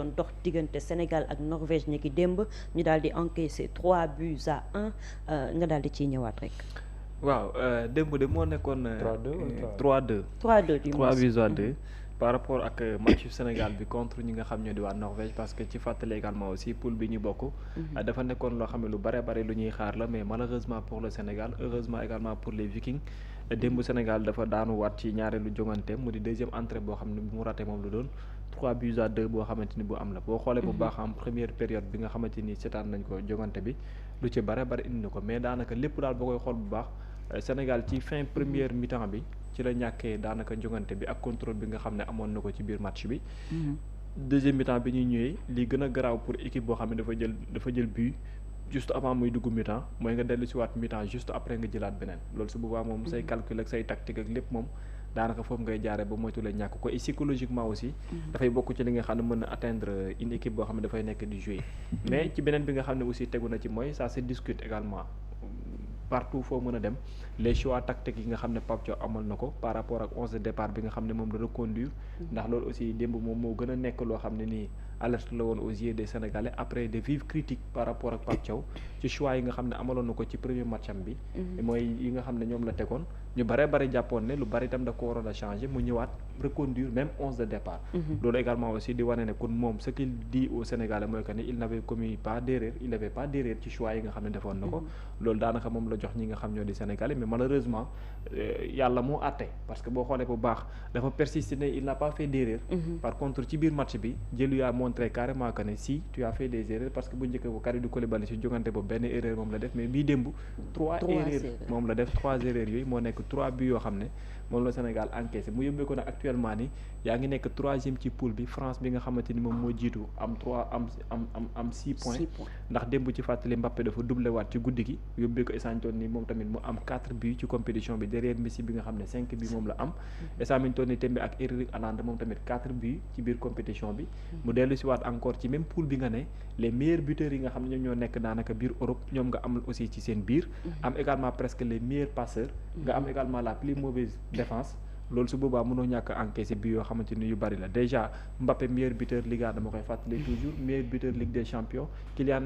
doon dox diggante Sénégal ak Norvège ni ki démb ñu daal di encaisser 3-1 nga daal di ciy ñëwaat rek. waaw démb de moo nekkoon. 3-2 3-2 du moins 3-2 par rapport ak match Sénégal bi contre ñi nga xam ñoo di waa Norvège parce que ci fàttali également aussi poule bi ñu bokk. dafa nekkoon loo xam ne lu bare bare lu ñuy xaar la mais malheureusement pour le Sénégal heureusement également pour les Vikings démb Sénégal dafa daanuwaat ci ñaareelu jongante mu di deuxième entrée boo xam ne bu mu raté moom la doon 3-2 boo xamante ni bu am la boo xoolee bu baax en première période bi nga xamante ni seetaan nañ ko jongante bi lu ci bare bare indi na ko mais daanaka lépp daal boo koy xool bu baax Sénégal ci fin première mi-temps bi ci la ñàkkee daanaka jongante bi ak contrôle bi nga xam ne amoon na ko ci biir match bi. deuxième mi-temps bi ñuy ñëwee li gën a garaaw pour équipe boo xam ne dafa jël but juste avant muy dugg mi-temps mooy nga dellu si waat mi-temps juste après nga jëlaat beneen loolu su boobaa moom say calcul ak say tactique ak lépp moom daanaka foofu ngay jaaree ba moytuwulee ñàkk ko et psychologiquement aussi. dafay bokk ci li nga xam ne mën na atteindre une équipe boo xam ne dafay nekk di jouer. mais ci beneen bi nga xam ne aussi tegu na ci mooy ça se discute également. partout foo mën a dem les choix tactiques yi nga xam ne Pape Thiaw amal na ko par rapport ak 11 de départ bi nga xam ne moom la reconduire ndax loolu aussi démb moom moo gën a nekk loo xam ne nii alerte la woon aux yeux des Sénégalais après de vives critiques par rapport ak Pape Thiaw ci choix yi nga xam ne amaloon na ko ci premier match am bi mooy yi nga xam ne ñoom la tegoon ñu bare jàppoon ne lu bari itam da ko waroon a changer mu ñëwaat reconduire même 11 de départ loolu également aussi di wane ne kon moom ce qu'il dit aux Sénégalais mooy que ne il n'avait commis pas d'erreur il n'avait pas d'erreur ci choix yi nga xam ne defoon na ko loolu daanaka moom la jox ñi nga xam ñoo di Sénégalais mais malheureusement yàlla moo àtte parce que boo xoolee bu baax dafa persister ne il n'a pas fait d'erreur par contre ci biir match bi jëlu a montré carrément que ne si tu as fait des erreurs parce que bu njëkk bu Kalidou Koulibaly si jongante boobu benn erreur moom la def mais bii démb 3 erreurs moom la def 3 erreurs yooyu moo nekk 3 buts yoo xam ne moom la Sénégal encaissé mu yóbbee ko nag actuellement ni yaa ngi nekk 3e ci poule bi France bi nga xamante ni moom moo jiitu am 6 points ndax démb ci fàttali Mbappé dafa doublé waat ci guddi gi yóbbee ko esantoon ni moom tamit mu am 4 buts ci compétition bi derrière Messi bi nga xam ne 5 buts moom la am esamintoon ni tembe ak Erling Haaland moom tamit 4 buts ci biir compétition bi mu dellu si waat encore ci même poule bi nga ne les meilleurs buteurs yi nga xam ne ñoom ñoo nekk daanaka biir Europe ñoom nga am aussi ci seen biir am également presque les meilleurs passeurs nga am également la plus mauvaise défense loolu su boobaa mënoo ñàkk encaissé bi yoo xamante ni yu bari la déjà Mbappé meilleur buteur Liga dama koy fàttali toujours meilleur buteur Ligue des Champions Kylian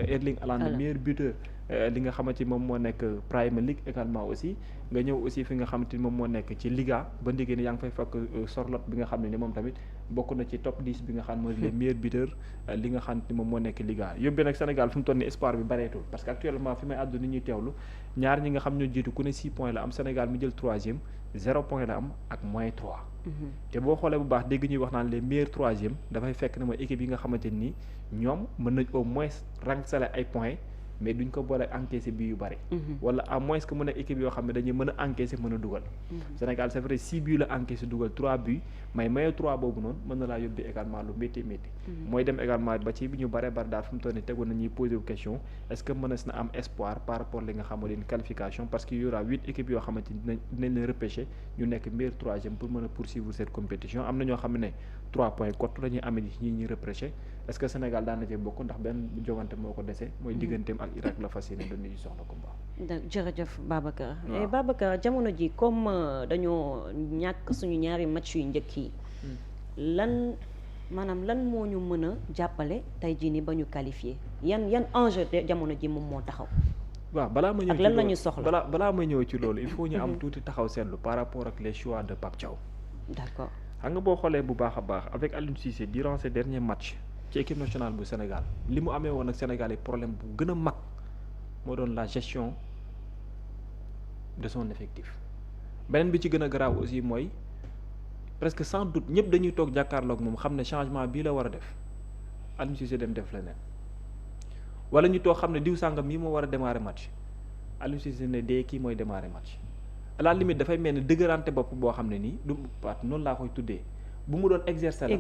Erling Haaland meilleur buteur li nga xamante ni moom moo nekk Premier League également aussi nga ñëw aussi fi nga xamante ni moom moo nekk ci Liga ba ndégée ni yaa ngi fay fekk Sorloth bi nga xam ne ni moom tamit bokk na ci top 10 bi nga xam ne mooy les meilleurs buteurs li nga xam ne moom moo nekk Liga yóbbee nag Sénégal fi mu toll ni espoir bi bareetul parce que actuellement fi may àddu ni ñuy teewlu ñaar ñi nga xam ñoo jiitu ku ne 6 points la am Sénégal mi jël 3e 0 point la am ak moins 3 te boo xoolee bu baax dégg ñuy wax naan les meilleurs 3e dafay fekk ne mooy équipe yi nga xamante ni ñoom mën nañ au moins rangale ay points mais duñ ko boole encaissé bi yu bari wala à moins que mu nekk équipe yoo xam ne dañuy mën a encaissé mën a dugal Sénégal c'est vrai 6 buts la encaissé dugal 3 buts mais maye 3 boobu noonu mën na laa yóbbee également lu métti mooy dem également ba ci bi ñu bare daal fu mu toll nii tegoon nañuy posé question est-ce que mënees na am espoir par rapport li nga xamante ni qualification parce que y aura 8 équipes yoo xamante ni dinañ leen repêché ñu nekk meilleur 3e pour mën a poursuivre cette compétition am na ñoo xam ne 3 points cote la ñuy amee ñi ñuy repêché est-ce que Sénégal daan na cee bokk ndax benn jogante moo ko dese mooy digganteem ak Irak la fas yéene doon ñu soxla ko baax. jërëjëf Babacar. waaw Babacar jamono ji comme dañoo ñàkk suñu ñaari match yu njëkk yi. lan moo ñu mën a jàppale tey jii nii ba ñu qualifié yan enjeu de jamono ji moom moo taxaw. waaw balaa ma ñëw ak lan la ñu soxla balaa ma ñëw ci loolu il faut ñu am tuuti taxaw seetlu par rapport ak les choix de Pape Thiaw. d'accord xam nga boo xoolee bu baax a baax avec Aliou Cissé durant ces derniers matchs. ci équipe nationale bu Sénégal li mu amee woon ak Sénégal yi problème bu gën a mag moo doon la gestion de son effectif beneen bi ci gën a garaaw aussi mooy presque sans doute ñëpp dañuy toog jàkkaarloog moom xam ne changement bii la war a def Aliou Cissé dem def leneen wala ñu toog xam ne diw sàngam mii moo war a démarrer match Aliou Cissé ne dee kii mooy démarrer match à la limite dafay mel ni dëgërante bopp boo xam ne nii du pat noonu laa koy tuddee bu mu doon exercer la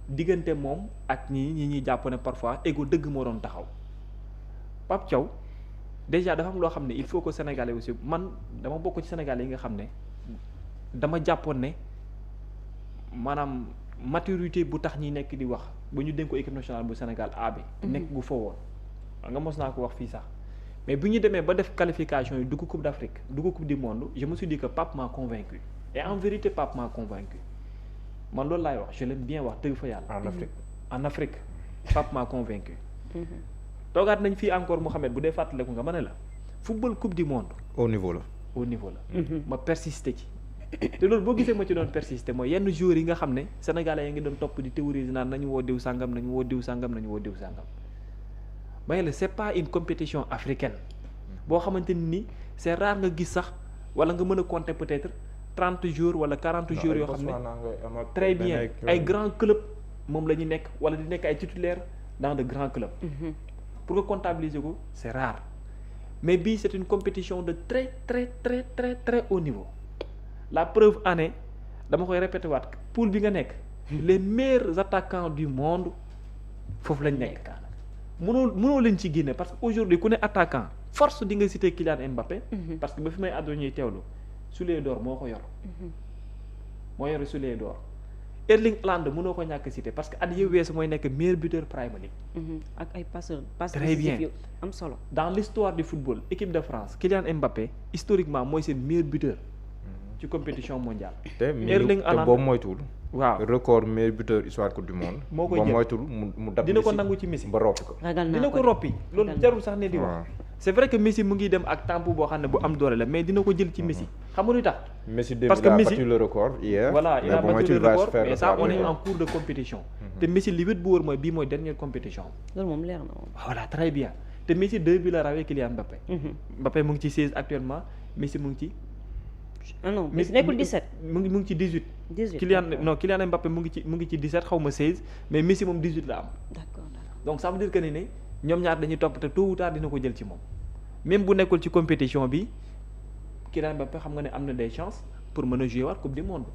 diggante moom ak ñi jàpp ne parfois ego dëgg moo doon taxaw Pape Thiaw déjà dafa am loo xam ne il faut que Sénégalais aussi man dama bokk ci Sénégalais yi nga xam ne dama jàppoon ne maanaam maturité bu tax ñi nekk di wax ba ñu dénk ko équipe nationale bu Sénégal A bi nekk gu fa woon nga mos naa ko wax fii sax mais bu ñu demee ba def qualification yi dugg Coupe d'Afrique dugg Coupe du monde je me suis dit que Pape m'a convaincu et en vérité Pape m'a convaincu man loolu laay wax je l'aime bien wax dëgg fa yàlla. en Afrique en Afrique Pape m'a convaincu. toogaat nañ fii encore Mouhamed bu dee fàttaliku nga ma ne la football coupe du monde. au niveau la. ma persister ci. te loolu boo gisee ma ci doon persister mooy yenn joueurs yi nga xam ne sénégalais ya ngi doon topp di théoriser naan nañu woo diw sàngam nañu woo diw sàngam nañu woo diw sàngam. may la c'est pas une compétition africaine boo xamante ni c'est rare nga gis sax wala nga mën a compter peut-être 30 jours wala 40 jours yoo xam ne très bien ay grands clubs moom la ñu nekk wala di nekk ay titulaires dans de grands clubs. pour nga comptabiliser ko c'est rare mais bii c'est une compétition de très très très très très haut niveau. La preuve en est dama koy répété waat poule bi nga nekk les meilleurs attaquants du monde foofu lañ nekk mënoo leen ci génne parce que aujourd'hui ku ne attaquant force di nga citer Kylian Mbappé. parce que ba fi may àddoo ñuy teewlu soulier d'or moo ko yor. moo yor soulier d'or. Erling Haaland mënoo ko ñàkk citer parce que at yii weesu mooy nekk meilleur buteur Premier League. ak ay passeurs très bien am solo. dans l'histoire du football équipe de France Kylian Mbappé historiquement mooy seen meilleur buteur. ci compétition mondiale. Erling Haaland te boobu moytuwul. waaw record meilleur buteur histoire coupe du monde. moo koy jël moytuwul mu dab dina ko nangu ci Messi ba roppi ko. dina ko roppi loolu jarul sax ne di wax. c'est vrai que Messi mu ngi dem ak tempo boo xam ne bu am doole la mais dina ko jël ci Messi. xam nga lu tax. Messi parce que Messi il a battu le record hier. voilà il a battu le record mais ça on est en cours de compétition. te Messi li wét bu wóor mooy bii mooy dernière compétition. loolu moom leer na moom. voilà très bien te Messi 2 bi la rawee Kylian Mbappé. Mbappé mu ngi ci 16 actuellement Messi mu ngi ci. ah non Messi nekkul 17. mu ngi ci 18. 18 Kylian Mbappé mu ngi ci 17 xaw ma 16 mais Messi moom 18 la am. d'accord donc ça veut dire que ne ñoom ñaar dañuy topp te tôt ou tard dina ko jël ci moom même bu nekkul ci compétition bi Kylian Mbappé xam nga ne am na des chances pour mën a jouer waat coupe du monde.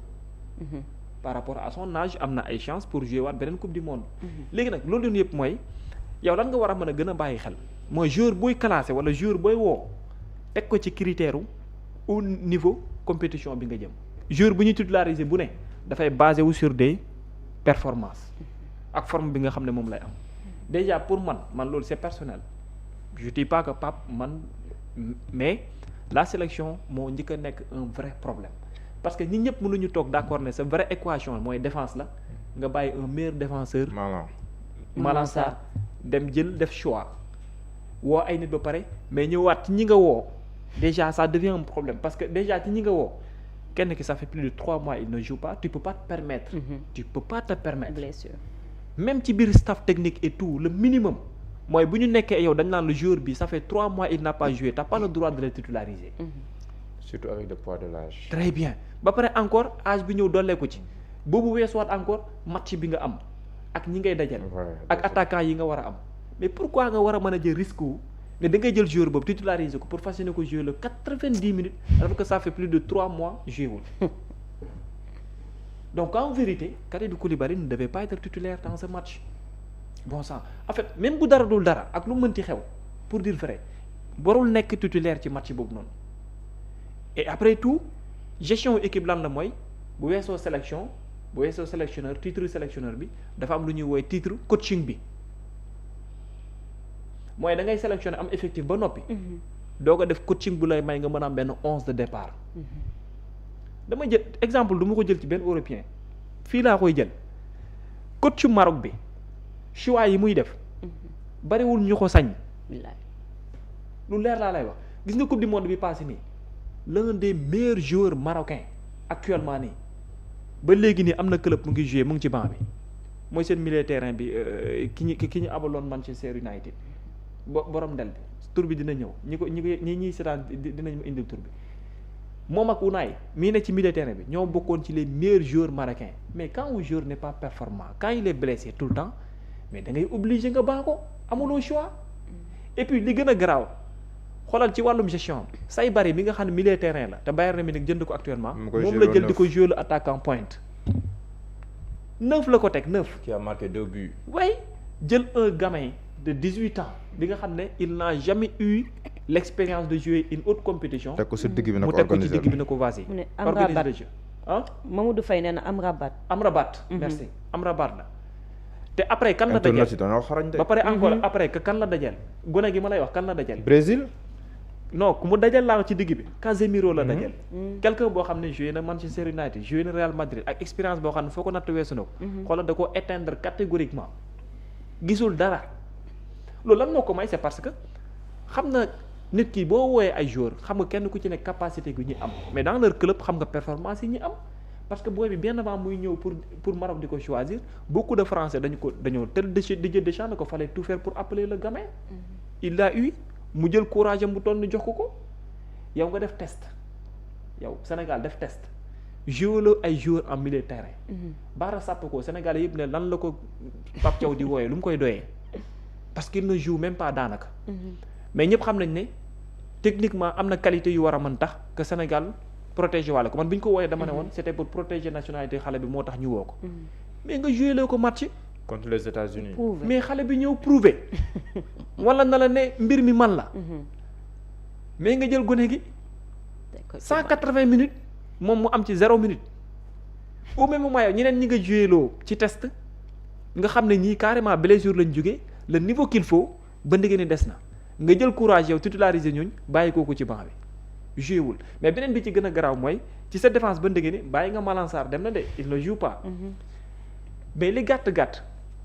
par rapport à son âge am na ay chances pour jouer waat beneen coupe du monde. léegi nag loolu leen yëpp mooy yow lan nga war a mën a gën a bàyyi xel mooy joueur booy classé wala joueur booy woo teg ko ci critère au niveau compétition bi nga jëm. joueur bu ñu titularisé bu ne dafay basé wu sur des performances ak forme bi nga xam ne moom lay am déjà pour man loolu c'est personnel je dis pas que Pape mais la sélection moo njëkk a nekk un vrai problème parce que ñi ñëpp mënuñu toog d'accord ne sa vraie équation mooy défense la nga bàyyi un meilleur défenseur. Malang Sarr dem jël def choix woo ay nit ba pare mais ñëwaat ci ñi nga woo déjà ça devient un problème parce que déjà ci ñi nga woo kenn ki ça fait plus de 3 mois il ne joue pas tu peux pas te permettre. tu peux pas te permettre. blessure. même ci biir staff technique et tout le minimum mooy bu ñu nekkee yow dañ naan le joueur bi ça fait 3 mois il n'a pas joué t'as pas le droit de le titulariser. surtout avec le poids de l'âge. très bien ba pare encore âge bi ñëw dolleeku ci boobu weesuwaat encore match bi nga am ak ñi ngay dajal. ak attaquant yi nga war a am mais pourquoi nga war a mën a jël risque wu ne da ngay jël joueur boobu titulariser ko pour fas yéene ko jouer le 90 minutes alors que ça fait plus de 3 mois joué wul. donc en vérité Kalidou Koulibaly ne devait pas être titulaire dans ce match bon sang en fait même bu dara dul dara ak lu mënti xew pour dire vrai warul nekk titulaire ci match boobu noonu et après tout gestion équipe lan la mooy bu weesoo sélection bu weesoo sélectionneur titre sélectionneur bi dafa am lu ñuy woowee titre coaching bi mooy da ngay sélectionner am effectif ba noppi. doo ko def coaching bu lay may nga mën a am benn 11 de départ. dama jël exemple du ma ko jël ci benn européen fii laa koy jël coach Maroc bi choix yi muy def bariwul ñu ko sañ. lu leer laa lay wax gis nga coupe du monde bi passé nii l'un des meilleurs joueurs marocains actuellement nii ba léegi nii am na club mu ngi joué mu ngi ci banc bi mooy seen milieu terrain bi ki ñu abaloon Manchester United borom ndel bi tur bi dina ñëw ñi seetaan dinañ ma indil tur bi. moom ak Unai mii ne ci milieu terrain bi ñoo bokkoon ci les meilleurs joueurs marocains mais quand un joueur n'est pas performant quand il est blessé tout le temps mais da ngay obligé nga baax ko amuloo choix et puis li gën a garaaw xoolal ci wàllum gestion say bari mi nga xam ne milieu terrain la te Bayern Munich jënd ko actuellement moom la jël di ko jouer le attaquant pointe 9 la ko teg 9 qui a marqué 2 buts. oui jël un gamin de 18 ans bi nga xam ne il n'a jamais eu l'expérience de jouer une autre compétition. teg ko ci digg bi na ko mu teg ko ci digg bi na ko vas-y. mu ne organiser le jeu ah. Mamadou Faye nee na Amrabat. merci Amrabat la. te après kan la dajeel ba pare encore après que kan la dajeel gone gi ma lay wax kan la dajeel. Brésil. non ku mu dajeel laa ci digg bi. Casemiro la dajeel. quelqu'un boo xam ne joué na Manchester United joué na Real Madrid ak expérience boo xam ne foo ko natt weesu na ko. xoolal da koo éteindre catégoriquement. gisul dara loolu lan moo ko may c'est parce que xam na nit ki boo wooyee ay joueurs xam nga kenn ku ci nekk capacité gu ñu am mais dans leur club xam nga performance yi ñu am parce que booy bi bien avant muy ñëw pour Maroc di ko choisir beaucoup de Français dañoo tel Didier Deschamps ne ko fallait tout faire pour appeler le gamin. Il l'a eu mu jël courage am bu toll ni jox ko yow nga def test yow Sénégal def test joué la ay joueurs en milieu de terrain. Bara Sapoko Sénégal yëpp ne lan la ko Pape Thiaw di wooyee lu mu koy doyee parce qu'il ne joue même pas daanaka. mais ñëpp xam nañ ne techniquement am na qualité yu war a mën tax que Sénégal protéger wàlle ko man bi ñu ko wooyee dama ne woon c'était pour protéger nationalité xale bi moo tax ñu woo ko. mais nga joué la ko match. contre les États-Unis mais xale bi ñëw prouver wala na la ne mbir mi man la. mais nga jël gone gi. 180 minutes moom mu am ci 0 minute. au même moment yow ñeneen ñi nga joué loo ci test nga xam ne ñii carrément blessure lañ jógee le niveau qu'il faut ba ndege ni des na nga jël courage yow titulariser ñooñ bàyyi kooku ci banc bi joué wul mais beneen bi ci gën a garaaw mooy ci sa défense ba ndege ni bàyyi nga Malang Sarr dem na de il ne joue pas. mais li gàtt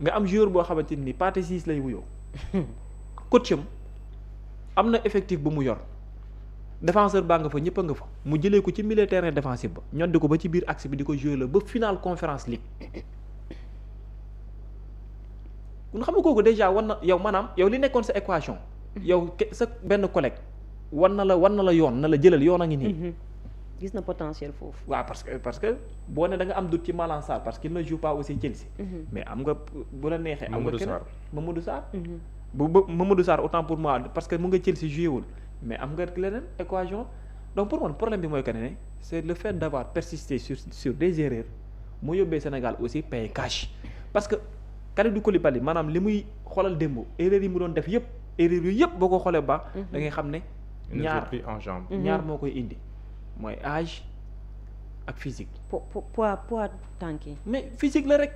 nga am joueur boo xamante ni Pathé Ciss lay wuyoo coach am na effectif bu mu yor défenseur baa nga fa ñëpp a nga fa mu jëlee ko ci milieu terrain défensif ba ñoddi ko ba ci biir axe bi di ko jouer la ba final Conference League kun xam nga kooku déjà war na yow maanaam yow li nekkoon sa équation yow sa benn collègue war na la yoon na la jëlal yoon a ngi nii. gis na potentiel foofu. waaw parce que boo ne da nga am doute ci Malang Sarr parce qu'il ne joue pas aussi Chelsea. mais am nga bu la neexee. am nga keneen Mamadou Sarr. Mamadou Sarr autant pour moi parce que mu nga Chelsea joué wul mais am nga leneen équation donc pour man problème bi mooy que ne c'est le fait d'avoir persisté sur des erreurs mu yóbbee Sénégal aussi paye cash parce que Kalidou Koulibaly maanaam li muy xoolal démb erreurs yi mu doon def yëpp erreurs yu yëpp boo ko xoolee baax. da ngay xam ne ñaar moo koy indi. mooy âge ak physique. poids tànk yi. mais physique la rek.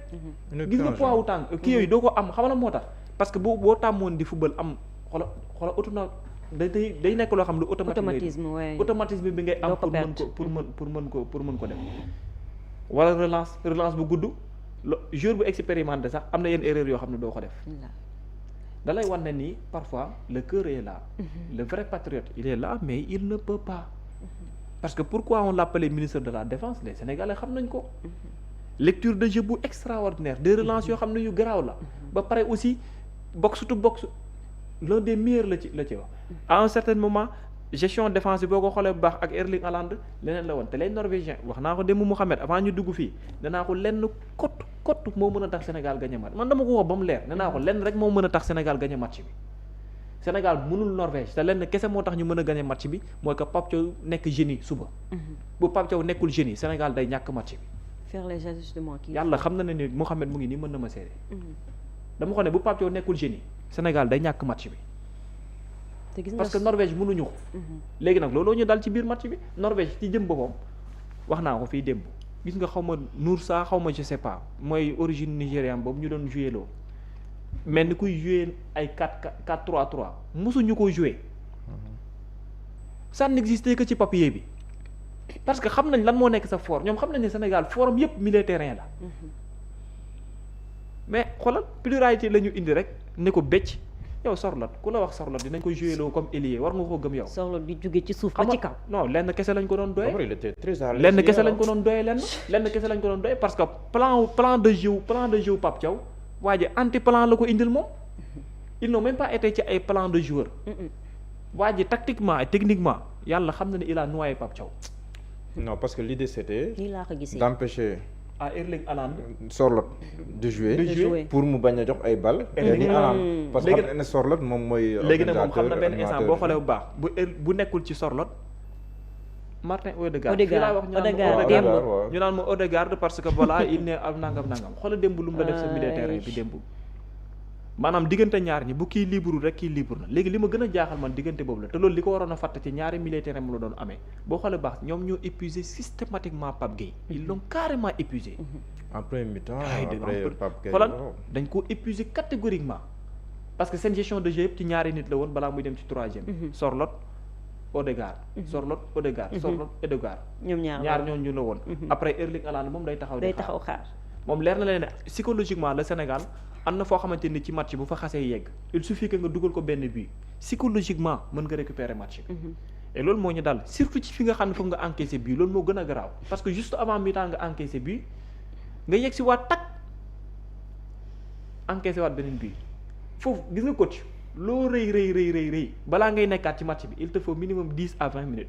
gis nga poids wu tànk kii yooyu doo ko am xamal moo tax. parce que boo tàmmoon di football am xoolal day nekk loo xam ne automatisme bi ngay am pour mën ko def. wala relance bu gudd joueur bu expérimenté sax am na yenn erreur yoo xam ne doo ko def. da lay wan ne nii parfois le cœur est là. le vrai patriote il est là mais il ne peut pas. parce que pourquoi on l'appelait ministre de la défense les Sénégalais xam nañ ko. lecture de jeu bu extraordinaire des relances yoo xam ne yu garaaw la. ba pare aussi box to box l'un des meilleurs la ci wax. à un certain moment gestion défensive boo ko xoolee bu baax ak Erling Haaland leneen la woon te les Norvégiens wax naa ko démb Mouhamed avant ñu dugg fii nee naa ko lenn kott moo mën a tax Sénégal gagné match man dama ko wax ba mu leer nee naa ko lenn rek moo mën a tax Sénégal gagné match bi. Sénégal mënul Norvège te lenn kese moo tax ñu mën a gagné match bi mooy que Pape Thiaw nekk génie suba. bu Pape Thiaw nekkul génie Sénégal day ñàkk match bi. faire les ajustements kii. yàlla xam na ne ni Mouhamed mu ngi nii mën na ma seede. dama ko ne bu Pape Thiaw nekkul génie Sénégal day ñàkk match bi. te gis nga parce que Norvège mënuñu ko. léegi nag looloo ñu dal ci biir match bi Norvège ci jëm boppam wax naa ko fii démb gis nga xaw ma Noursa xaw ma je sais pas mooy origine nigériane boobu ñu doon joué loo. mais ni kuy jouer ay 4-3-3 mosuñu ko jouer ça n'existe que ci papier bi parce que xam nañ lan moo nekk sa fort ñoom xam nañ ne Sénégal forum yépp milieu terrain la mais xoolal pluralité la ñu indi rek ne ko becc yow Sorloth ku la wax Sorloth dinañ ko jouer loo comme ailier war nga ko gëm yow. Sorloth di jóge ci suuf ba ci kaw. non lenn kese lañ ko doon doyee. lenn kese lañ ko doon doyee parce que plan de jeu Pape Thiaw. waa ji anti plan la ko indil moom ils n'ont même pas été ci ay plan de joueur waa ji tactiquement et techniquement yàlla xam na ne il a noyé Pape Thiaw. non parce que l'idée c'était d'empêcher à Erling Haaland Sorloth de jouer pour mu bañ a jox ay balles ni Haaland parce que xam ne Sorloth moom mooy léegi nag moom xam na benn instant boo xoolee bu baax bu nekkul ci Sorloth Martin Odegaard fii laa wax ñu naan ma Odegaard parce que voilà il ne am nangam xoolal démb lu mu la def sa milieu terrain bi démb maanaam diggante ñaar ñi bu kii libre rek kii libre na léegi li ma gën a jaaxal man diggante boobu la te loolu li ko waroon a fàtte ci ñaari milieu terrain mu la doon amee boo xoolee baax ñoom ñoo épuisé systématiquement Pape Gueye ils l'ont carrément épuisé en premier mi-temps après Pape Gueye xoolal dañ ko épuisé catégoriquement parce que seen gestion de jeu yëpp ci ñaari nit la woon balaa muy dem ci troisième Sorloth Odegaard Sorloth Odegaard ñoom ñaar ñooñu la woon après Erling Haaland moom day taxaw xaar moom leer na leen ne psychologiquement le Sénégal am na foo xamante ni ci match bu fa xasee yegg il suffit que nga dugal ko benn but psychologiquement mën nga récupérer match bi. et loolu moo ñu dal surtout ci fi nga xam ne foofu nga encaissé but loolu moo gën a garaaw parce que juste avant mi-temps nga encaissé but nga yegg si waat tak encaissé waat beneen but foofu gis nga coach loo rëy balaa ngay nekkaat ci match bi il te faut minimum 10 à 20 minutes.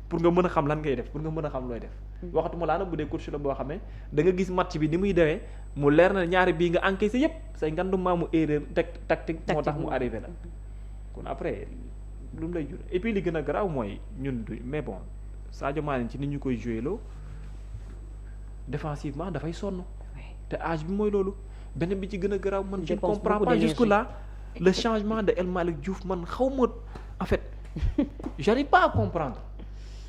pour nga mën a xam lan ngay def pour nga mën a xam looy def. waxatuma laa nag bu dee coach la boo xamee da nga gis match bi ni muy dewee mu leer na ñaari bii nga encaissé yépp say nganduma mu erreur tactique moo tax mu arrivé la kon après lu mu lay jur et puis li gën a garaaw mooy ñun du mais bon Sadio Mané ci ni ñu koy joué loo défensivement dafay sonn te âge bi mooy loolu beneen bi ci gën a garaaw man je ne comprends pas jusque là le changement de El Malick Diouf man xaw ma en fait j'arrive pas à comprendre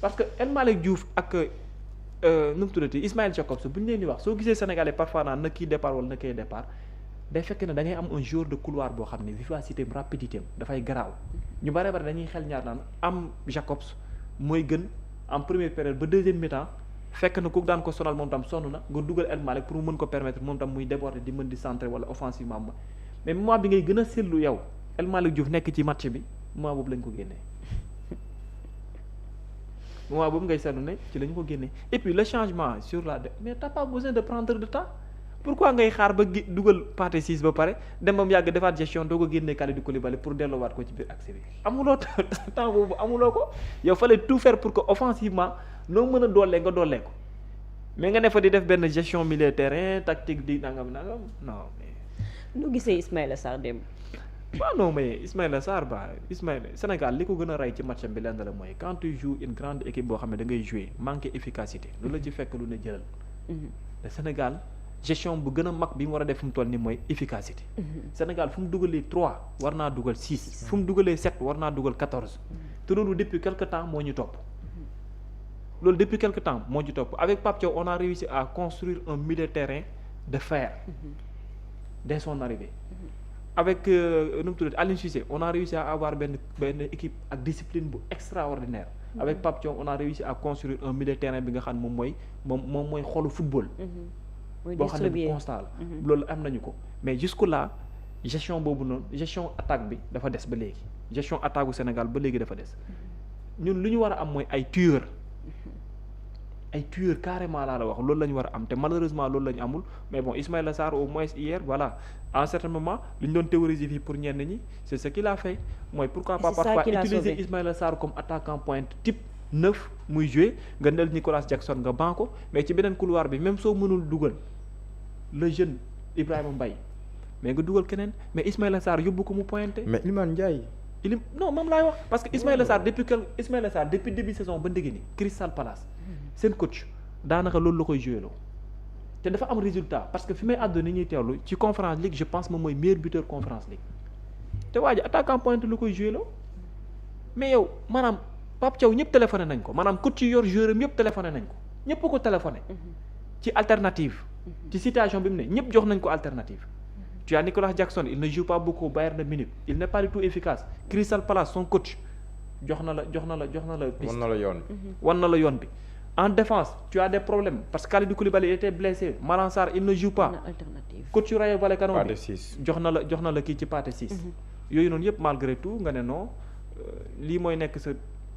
parce que El Malick Diouf ak nu mu tuddati Ismaël Jakobs bu ñu leen di wax soo gisee Sénégalais parfois naan na kii départ wala na kii départ day fekk ne da ngay am un joueur de couloir boo xam ne vivacité am rapidité am dafay garaaw ñu bare dañuy xel ñaar naan am Jakobs mooy gën en première période ba deuxième mi-temps fekk na ku daan ko sonal moom tam sonn na nga dugal El Malick pour mu mën ko permettre moom tam muy déborder di mën di centrer wala offensivement mais moment bi ngay gën a seetlu yow El Malick Diouf nekk ci match bi moment boobu lañ ko génnee. moment boobu ngay seetlu ne ci la ñu ko génnee et puis le changement sur la mais t'as pas besoin de prendre de temps pourquoi ngay xaar ba dugal Pathé Ciss ba pare dem ba mu yàgg defaat gestion doo ko génnee Kalidou Koulibaly pour delloowaat ko ci biir axe bi amuloo temps boobu amuloo ko yow fallait tout faire pour que offensivement noo mën a doolee nga doolee ko mais nga ne fa di def benn gestion milieu terrain tactique di nangam non mais. nu gisee Ismaïla Sarr démb. waaw non mais Ismaïla Sarr Sénégal li ko gën a rey ci match bi lenn la mooy quand tu joues une grande équipe boo xam ne da ngay jouer manqué efficacité lu la ci fekk lu ne jëlal. le Sénégal gestion bu gën a mag bi mu war a def fu mu toll nii mooy efficacité. Sénégal fu mu dugalee 3 war naa dugal 6 fu mu dugalee 7 war naa dugal 14 te loolu depuis quelque temps moo ñu topp. loolu depuis quelque temps moo ñu topp avec Pape Thiaw on a réussi à construire un milieu de terrain de fer dès son arrivée. avec nu mu tuddati Aliou Cissé on a réussi à avoir benn équipe ak discipline bu extraordinaire. avec Pape Thiaw on a réussi à construire un milieu de terrain bi nga xam ne moom mooy xolu football. boo xam ne bu constant la. loolu am nañu ko mais jusque là gestion boobu noonu gestion attaque bi dafa des ba léegi gestion attaque bu Sénégal ba léegi dafa des ñun lu ñu war a am mooy ay tueurs carrément laa la wax loolu la ñu war a am te malheureusement loolu la ñu amul mais bon Ismaïla Sarr au moins hier voilà à un certain moment li ñu doon théoriser fii pour ñenn ñi c'est ce qu'il a fait mooy pourquoi pas parfois utiliser Ismaïla Sarr comme attaquant pointe type 9 muy jouer nga ndel Nicolas Jackson nga ban ko mais ci beneen couloir bi même soo mënul dugal le jeune Ibrahima Mbaye mais nga dugal keneen mais Ismaïla Sarr yóbbu ko mu pointé. mais Iliman Ndiaye. non moom laay wax parce que Ismaïla Sarr depuis début saison ba ndégg ni Crystal Palace seen coach daanaka loolu la koy joué loo te dafa am résultat parce que fi may àdduna ni ñuy teewlu ci Conference League je pense moom mooy meilleur buteur Conference League te waa ji attaquant pointe lu koy joué loo mais yow maanaam Pape Thiaw ñëpp téléphoné nañ ko maanaam coach yi yor joueur am yëpp téléphoné nañ ko ñëpp ko téléphoné ci alternative ci situation bi mu ne ñëpp jox nañ ko alternative. Tu as Nicolas Jackson il ne joue pas beaucoup au Bayern de Munich il n'est pas du tout efficace Crystal Palace son coach jox na la wan na la yoon bi en défense tu as des problèmes parce que Kalidou Koulibaly était blessé Malang Sarr il ne joue pas coach Rayo Vallecano bi jox na la kii ci Pathé Ciss yooyu noonu yëpp malgré tout nga ne non lii mooy nekk sa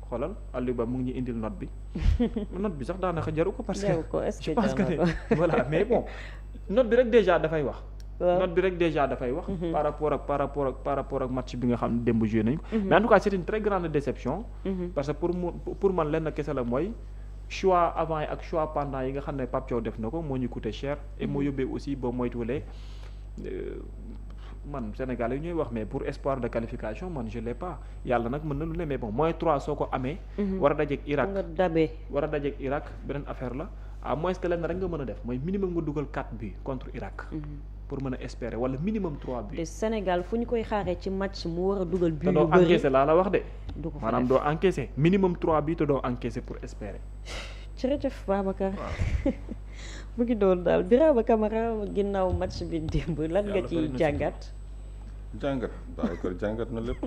xoolal Aliou Ba mu ngi ñu indil note bi sax daanaka jaru ko parce que je pense que ne voilà mais bon note bi rek déjà dafay wax par rapport ak match bi nga xam ne démb joué nañu ko mais en tout cas c'est une très grande déception parce que pour man lenn kese la mooy choix avant yi ak choix pendant yi nga xam ne Pape Thiaw def na ko moo ñu coûté cher et moo yóbbee aussi boo moytuwulee man Sénégal yi ñooy wax mais pour espoir de qualification man je l'ai pas yàlla nag mën na lu ne mais bon moins 3 soo ko amee war a dajeek Irak beneen affaire la à moins que lenn rek nga mën a def mooy minimum nga dugal 4 buts contre Irak pour mën a espérer wala minimum 3 buts. te Sénégal fu ñu koy xaaree ci match mu war a dugal but yu bëri te doo encaissé laa la wax de. du ko maanaam doo encaissé minimum 3 buts te doo encaissé pour espérer. jërëjëf Babacar. mu ngi doon daal Birama Kamara ginnaaw match bi démb lan nga ci jàngat. Babacar jàngat na lépp.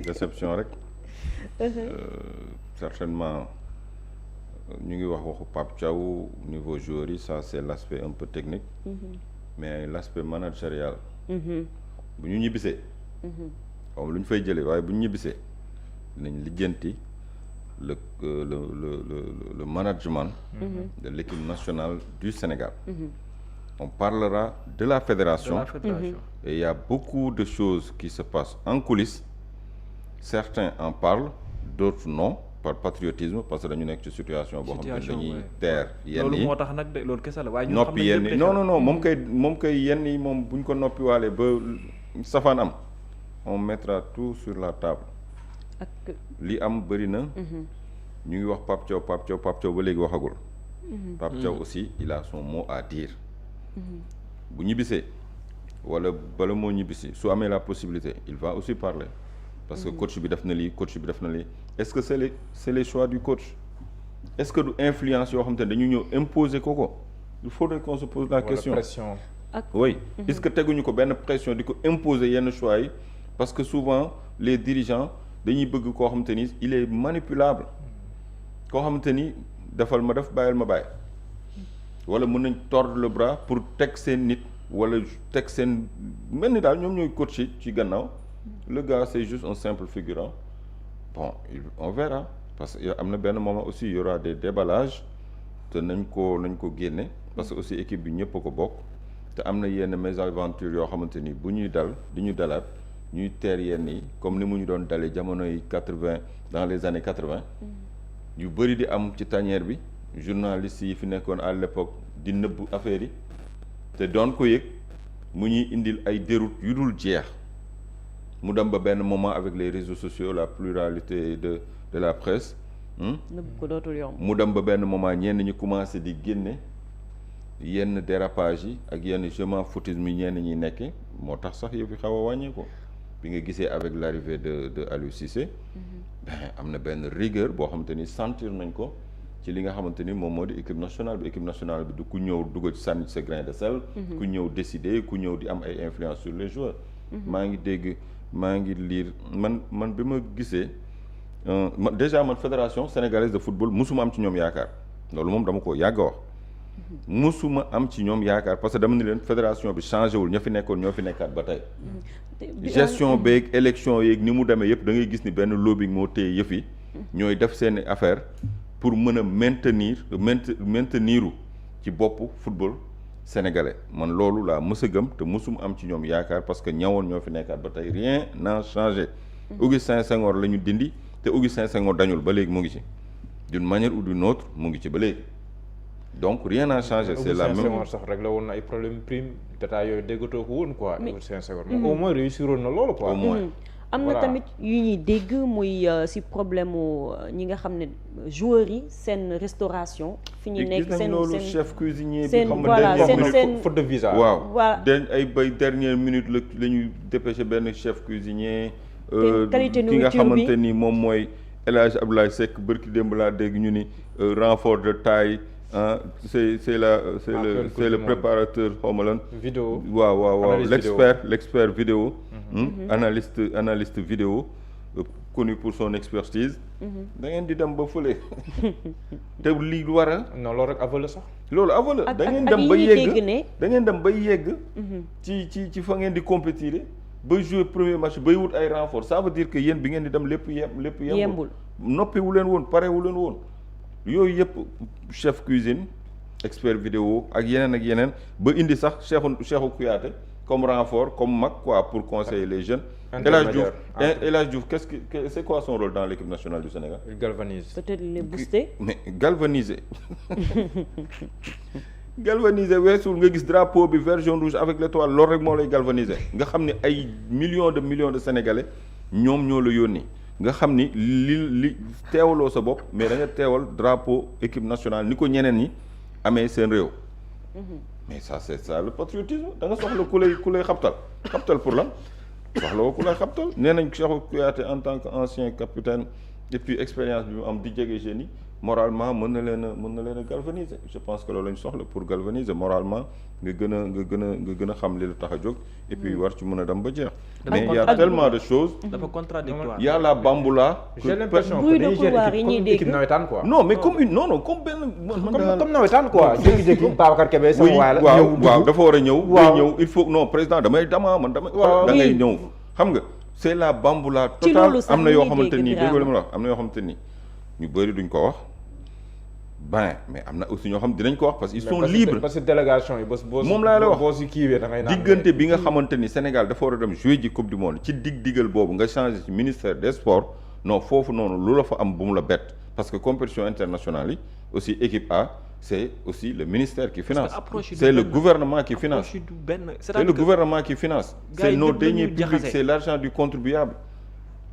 déception rek. Certainement ñu ngi wax waxu Pape Thiaw niveau joueur yi ça c'est l'aspect un peu technique. Mais l'aspect managérial. bu ñu ñibbisee. xaw lu ñu fay jëlee waaye bu ñu ñibbisee dinañ lijjanti le management. de l'équipe nationale du Sénégal. On parlera de la fédération. Et il y a beaucoup de choses qui se passent en coulisses. Certains en parlent, d'autres non, par patriotisme, parce que dañu nekk ci situation boo xam ne dañuy teer yenn yi. loolu moo tax nag de loolu kese la waaye ñun noppi yenn yi non moom kay yenn yi moom bu ñu ko noppi waale ba safaan am on mettra tout sur la table. li am bëri na. ñu ngi wax Pape Thiaw ba léegi waxagul. Pape Thiaw aussi il a son mot à dire. bu ñibbisee wala bala moo ñibbisi su amee la possibilité il va aussi parler parce que coach bi def na lii est-ce que c'est les choix du coach est-ce que du influence yoo xam te ne dañu ñëw imposer ko il faudrait qu'on se pose la question pression. oui est-ce que teguñu ko benn pression di ko imposer yenn choix yi parce que souvent les dirigeants dañuy bëgg koo xam te ni il est manipulable koo xam te ni defal ma def bàyyil ma bàyyi wala mën nañ tordre le bras pour teg seen nit wala teg seen mel ni daal ñoom ñooy coach ci gannaaw le gars c'est juste un simple figurant bon on verra parce que am na benn moment aussi il y aura des déballages te nañ ko génne parce que aussi équipe bi ñëpp a ko bokk te am na yenn mésaventures yoo xamante ni bu ñuy dal di ñu dalaat ñuy teer yenn yi comme ni mu ñu doon dalee jamonoy 80 dans les années 80 yu bëri di am ci tanière bi journalistes yi fi nekkoon à l'époque di nëbb affaire yi te doon ko yëg mu ñuy indil ay déroutes yu dul jeex mu dem ba benn moment avec les réseaux sociaux la pluralité de la presse. nëbb ko dootul yomb. mu dem ba benn moment ñenn ñi commencé di génne yenn dérapage yi ak yenn je m'en foutisme yi ñenn ñi nekkee moo tax sax yëf yi xaw a wàññi ko bi nga gisee avec l'arrivée de Aliou Cissé. am na benn rigueur boo xamante ni sentir nañ ko. ci li nga xamante ni moom moo di équipe nationale bi du ku ñëw dugal ci sànni sa grain de sel. ku ñëw décider ku ñëw di am ay influence sur les joueurs. maa ngi lire man bi ma gisee déjà man fédération sénégalaise de football musuma am ci ñoom yaakaar loolu moom dama ko yàgg a wax. musuma am ci ñoom yaakaar parce que dama ni leen fédération bi changé wul ña fi nekkoon ñoo fi nekkaat ba tey. gestion beeg élection yeeg ni mu demee yëpp da ngay gis ni benn lobbying moo téye yëf yi. ñooy def seen affaire. pour mën a maintenir ci boppu football sénégalais man loolu laa mës a gëm te mësuma am ci ñoom yaakaar parce que ñawoon ñoo fi nekkaat ba tey rien n'a changé. Augustin Senghor la ñu dindi te Augustin Senghor dañul ba léegi mu ngi ci d'une manière ou d'une autre mu ngi ci ba léegi donc rien n'a changé. c'est la même Senghor sax rek la woon na ay problème prime détails yooyu déggatoo ko woon quoi. Augustin Senghor moom au moins réussiroon na loolu quoi. au moins. am na tamit yu ñuy dégg muy ci problème ñi nga xam ne joueurs yi seen restauration. fi ñu nekk seen loolu chef cuisinier bi seen xam voilà seen faute de visa. waaw ay dernière minute la ñuy dépêché benn chef cuisinier. qualité ki nga nourriture bi xamante ni moom mooy El Hadj Abdoulaye Seck bërki démb laa dégg ñu ni renfort de taille c'est le préparateur xaw ma lan. vidéo waaw l'expert vidéo. analyste vidéo connu pour son expertise. da ngeen di dem ba fële. te lii war a. non loolu rek aveu la sax. loolu aveu la da ngeen dem ba yegg da ngeen dem ba yegg. ci fa ngeen di compétir ba jouer premier match bay wut ay renfort ça veut dire que yéen bi ngeen di dem lépp yembul. noppiwu leen woon parewu leen woon. yooyu yëpp chef cuisine expert vidéo ak yeneen ba indi sax Cheikhou Kouyaté comme renfort comme mag quoi pour conseiller les jeunes. El Hadj Diouf c'est quoi son rôle dans l'équipe nationale du Sénégal? Il galvanise. Peut-être les booster. mais galvaniser weesul nga gis drapeau bi vert jaune rouge avec l'étoile loolu rek moo lay galvaniser nga xam ni ay millions de Sénégalais ñoom ñoo la yónni. nga xam ni li teewaloo sa bopp mais da nga teewal drapeau équipe nationale ni ko ñeneen ñi amee seen réew. mais ça c'est ça le patriotisme da nga soxla ku lay xabtal pour lan soxla ko ku lay xabtal nee nañ Cheikhou Kouyaté en tant que ancien capitaine et puis expérience bi mu am di jege jeunes yi moralement mën na leen a galvaniser je pense que loolu la ñu soxla pour galvaniser moralement nga gën a xam li la tax a jóg et puis war ci mën a dem ba jeex. mais il y a tellement de choses. dafa contradictoire. il y a la bamboula. j'ai l'impression que dañuy gérer comme équipe nawetaan quoi. non mais comme comme benn. comme nawetaan quoi. jékki-jékki Babacar Kébé sama waay la. waaw dafa war a ñëw. waaw ñëw il faut non président damay dama man damay. da ngay ñëw xam nga. c'est la bamboula totale am na yoo xamante ni dégg nga li ma la wax am na yoo xamante ni ñu bëri duñ ko wax mais am na aussi ñoo xam dinañ ko wax parce que ils sont libres parce que délégation yi moom laa la wax boo si kiiwee da ngay naan diggante bi nga xamante ni Sénégal dafa war a dem jouer ji coupe du monde ci digal boobu nga changé ci ministère des sports non foofu noonu lu la fa am bu mu la bett parce que compétition internationale yi aussi équipe A c'est aussi le ministère qui finance c'est le gouvernement qui finance c'est le gouvernement qui finance c'est nos deniers publics c'est l'argent du contribuable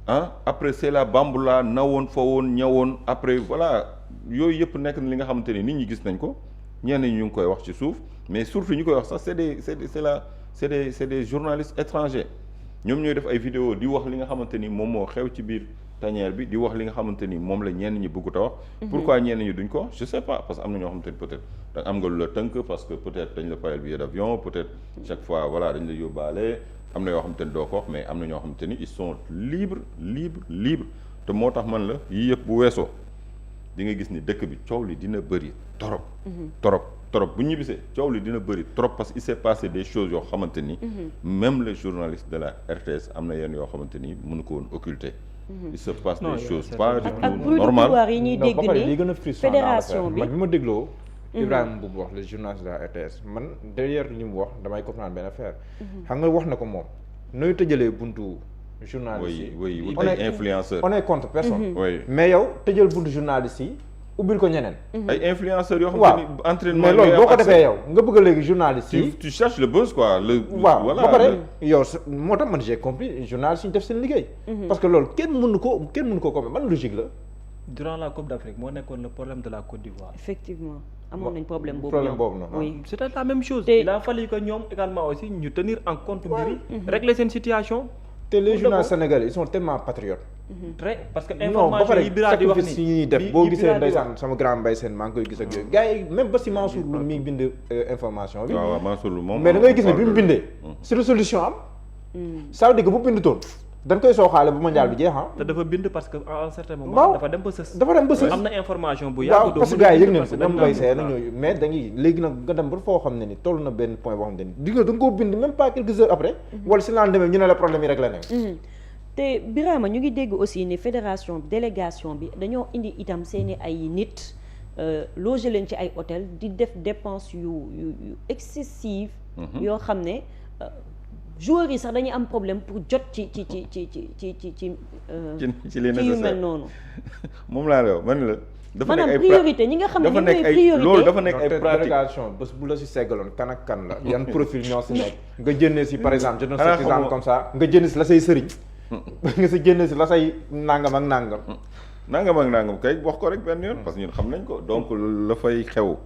après c'est la bamboula nawoon fa woon ñawoon après voilà yooyu yëpp nekk na li nga xamante ni nit ñi gis nañ ko ñenn ñi ñu ngi koy wax ci suuf mais surtout ñu koy wax sax c'est des journalistes étrangers ñoom ñooy def ay vidéo di wax li nga xamante ni moom moo xew ci biir tanière bi di wax li nga xamante ni moom la ñenn ñi bëggut a wax. pourquoi ñenn ñi duñ ko je sais pas parce que am na ñoo xamante ni peut-être da am nga lu la tënk parce que peut-être dañ la fayal billet d'avion peut-être chaque fois voilà dañ la yóbbaale am na yoo xamante ni doo ko wax mais am na ñoo xamante ni ils sont libres te moo tax man la yii yëpp bu weesoo di nga gis ni dëkk bi coow li dina bëri torop bu ñu ñibbisee coow li dina bëri trop parce que il s'est passé des choses yoo xamante ni même les journalistes de la RTS am na yenn yoo xamante ni mënu ko woon occulter. il se passe des choses pas du tout normales. yi ñuy dégg li gën a frustrant fédération bi man bi ma dégloo Ibrahima Mboup wax le journaliste de la RTS man derrière li mu wax damay comprendre benn affaire xam nga wax na ko moom nooy tëjalee buntu journaliste oui ay influenceurs on est contre personne mais yow tëjal buntu journaliste yi ubbil ko ñeneen ay influenceurs yoo xam ne entraînement mais loolu boo ko defee yow nga bëgg léegi journaliste yi tu cherches le buzz quoi waaw ba pare yow moo tax man j'ai compris journaliste yi ñu def seen liggéey parce que loolu kenn mënu ko comme ban logique la durant la Coupe d'Afrique moo nekkoon le problème de la Côte d'Ivoire. effectivement amoon nañ problème boobu noonu oui c'était la même chose il a fallu que ñoom également aussi ñu tenir en compte mbiri régler seen situation te les journalistes sénégalais ils sont tellement patriotes très parce que information yi Bira di wax ni ñuy def boo gisee ndeysaan sama grand Mbaye Sène maa ngi koy gis ak yooyu gars yi même ba si Mansour Lu mi bind information bi waaw Mansour Lu moom mais da ngay gis ne bi mu bindee si résolution am ça veut dire que bu bind toon dañ koy sooxaale bu mondial bi jeex te dafa bind parce que à un certain moment dafa dem ba sës am na information bu yàgg waaw parce que gars yi yëg nañ ko même Mbaye Sène ñooyu mais dañuy léegi nag nga dem ba foo xam ne ni toll na benn point boo xam ne ni di nga da nga koo bind même pas quelques heures après wala si laan demee ñu ne la problème yi rek la ne te Birama ñu ngi dégg aussi ni fédération délégation bi dañoo indi itam seeni ay nit loger leen ci ay hôtel di def dépense yu excessive yoo xam ne joueurs yi sax dañuy am problème pour jot ci yu mel noonu moom laa la wax man la dafa nekk ay priorité ñi nga xam ne ñoom ñooy priorité loolu dafa nekk ay pratique délégation bés bu la si seggaloon kan ak kan la yan profil ñoo si nekk nga jëndee si par exemple je donne cet exemple comme ça nga jënd si la say sëriñ nga si génne si la say nangam ak nangam kay wax ko rek benn yoon parce que ñun xam nañ ko donc la fay xew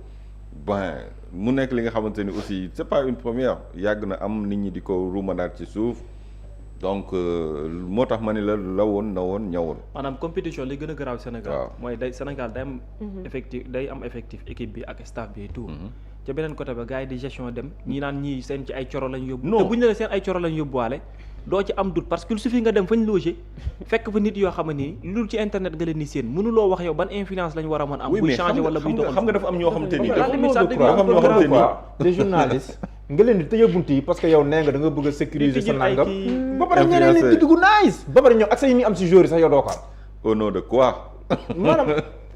mu nekk li nga xamante ni aussi c'est pas une première yàgg na am nit ñi di ko ruumanaat ci suuf donc moo tax ma ni la woon na woon ñawoon. maanaam compétition li gën a garaaw Sénégal. mooy Sénégal day am effectif équipe bi ak staff bi et tout. ca beneen côté ba gars yi di gestion dem ñi naan ñii seen ci ay coro lañ yóbbu. non te bu ñu nee seen ay coro lañ yóbbuwaale doo ci am doute parce que il suffit nga dem fañ loger fekk fa nit yoo xam ne nii lu ci internet nga leen di seen mënuloo wax yow ban influence lañ war a mën am. buy changer wala buy doxal xam nga dafa am ñoo xamante ni dafa am ñoo xamante ni des journalistes nga leen di tëjee bunt yi parce que yow nee nga da nga bëgg a sécuriser sa nangam ba pare ñeneen nit di dugg nice ba pare ñoom accès yi ñu am si joueurs yi sax yow doo ko am. au nom de quoi. maanaam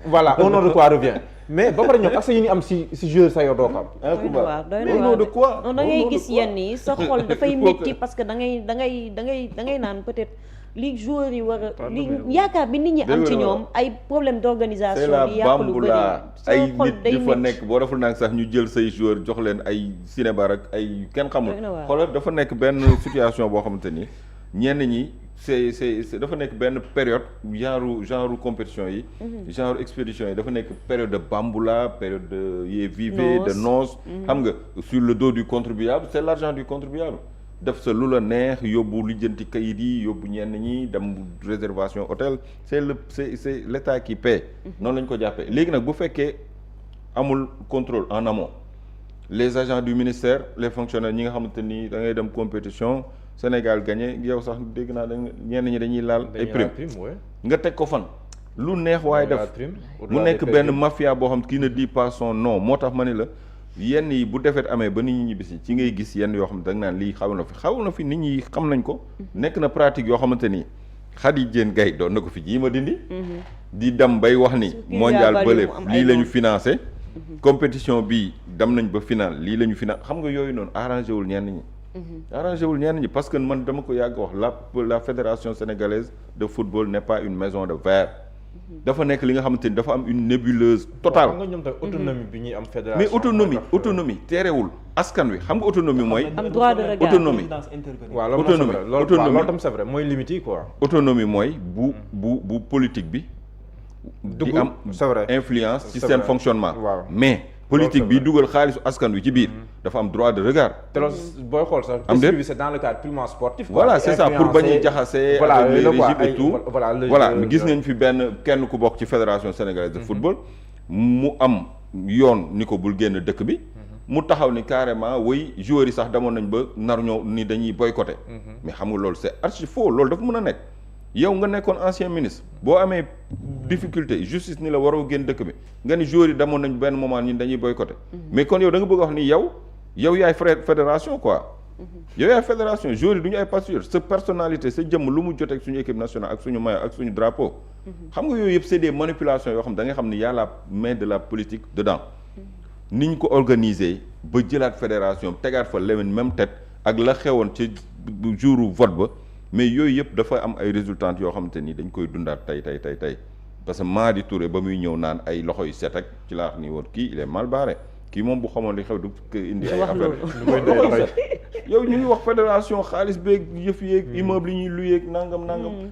voilà au nom de quoi revient mais ba pare ñoom accès yi ñu am si joueurs sax yow doo ko am. au nom de quoi. non da ngay gis yenn yi sa xol dafay métti parce que da ngay naan peut-être li joueurs yi war a li yaakaar bi nit ñi am ci ñoom ay problème d'organisation yi yàq lu bëri ay nit di fa nekk boo deful nag sax ñu jël say joueurs jox leen ay cinébar ak ay kenn xamul xoolal dafa nekk benn situation boo xamante ni ñenn ñi c'est dafa nekk benn période genre compétition yi genre expédition yi dafa nekk période de bamboula période de vive de noces xam nga sur le dos du contribuable c'est l'argent du contribuable def sa lu la neex yóbbu lijjanti kayit yi yóbbu ñenn ñi dem réservation hôtel c'est l'état qui paie. noonu la ñu ko jàppee léegi nag bu fekkee amul contrôle en amont les agents du ministère les fonctionnaires ñi nga xamante ni da ngay dem compétition Sénégal gagné yow sax dégg naa ñenn ñi dañuy laal ay prime nga teg ko fan lu neex waaye def mu nekk benn mafia boo xam qui ne dit pas son nom moo tax ma ne la yenn yi bu defet amee ba nit ñi ñibbisi ci ngay gis yenn yoo xam ne da nga naan lii xaw na fi nit ñi xam nañ ko nekk na pratique yoo xamante ni Khady Diène Gaye doon na ko fi jii ma dindi di dem bay wax ni mondial bële lii la ñu financé compétition bi dem nañ ba final lii la ñu final xam nga yooyu noonu arrangé wul ñenn ñi parce que man dama ko yàgg wax la fédération sénégalaise de football n'est pas une maison de verre dafa nekk li nga xamante ni dafa am une nébuleuse totale. xam nga ñoom tamit autonomie bi ñuy am fédération. mais autonomie terewul askan wi xam nga autonomie mooy. am droit de regard autonomie. waaw loolu tam c'est vrai mooy limite yi quoi. autonomie mooy bu politique bi. di am c'est vrai influence ci seen fonctionnement. waaw mais politique bi dugal xaalisu askan wi ci biir. dafa am droit de regard. te loolu booy xool sax. am déet c'est dans le cadre purement sportif. voilà c'est ça pour bañ a jaxase. voilà les régimes et tout. voilà gis nañ fi kenn ku bokk ci fédération sénégalaise de football. mu am yoon ni ko bul génn dëkk bi. mu taxaw ni carrément way joueurs yi sax demoon nañ ba nar ñoo ni dañuy boycotter. mais xam nga loolu c'est archi faux loolu dafa mën a nekk. yow nga nekkoon ancien ministre boo amee difficulté justice ni la waroo génn dëkk bi nga ni joueurs yi demoon nañ benn moment ñun dañuy boycotter. mais kon yow da nga bëgg a wax ni yow yaay fédération quoi. yow yaay fédération joueurs yi du ñu ay patriotes sa personnalité sa jëmm lu mu jotee ak suñu équipe nationale ak suñu maillot ak suñu drapeau. xam nga yooyu yëpp c'est des manipulations yoo xam da nga xam ni y a la main de la politique dedans. ni ñu ko organiser ba jëlaat fédération tegaat fa leen même tête ak la xewoon ci jouru vote ba. mais yooyu yëpp dafa am ay résultats yoo xamante ni dañ koy dundaat tey parce que Madi Touré ba muy ñëw naan ay loxo yu set ak ci laa wax ni woon kii il est mal barré kii moom bu xamoon li xew du indi ay affaire yow ñu ngi wax fédération xaalis beeg yëf yeeg immeuble yi ñuy luyeeg nangam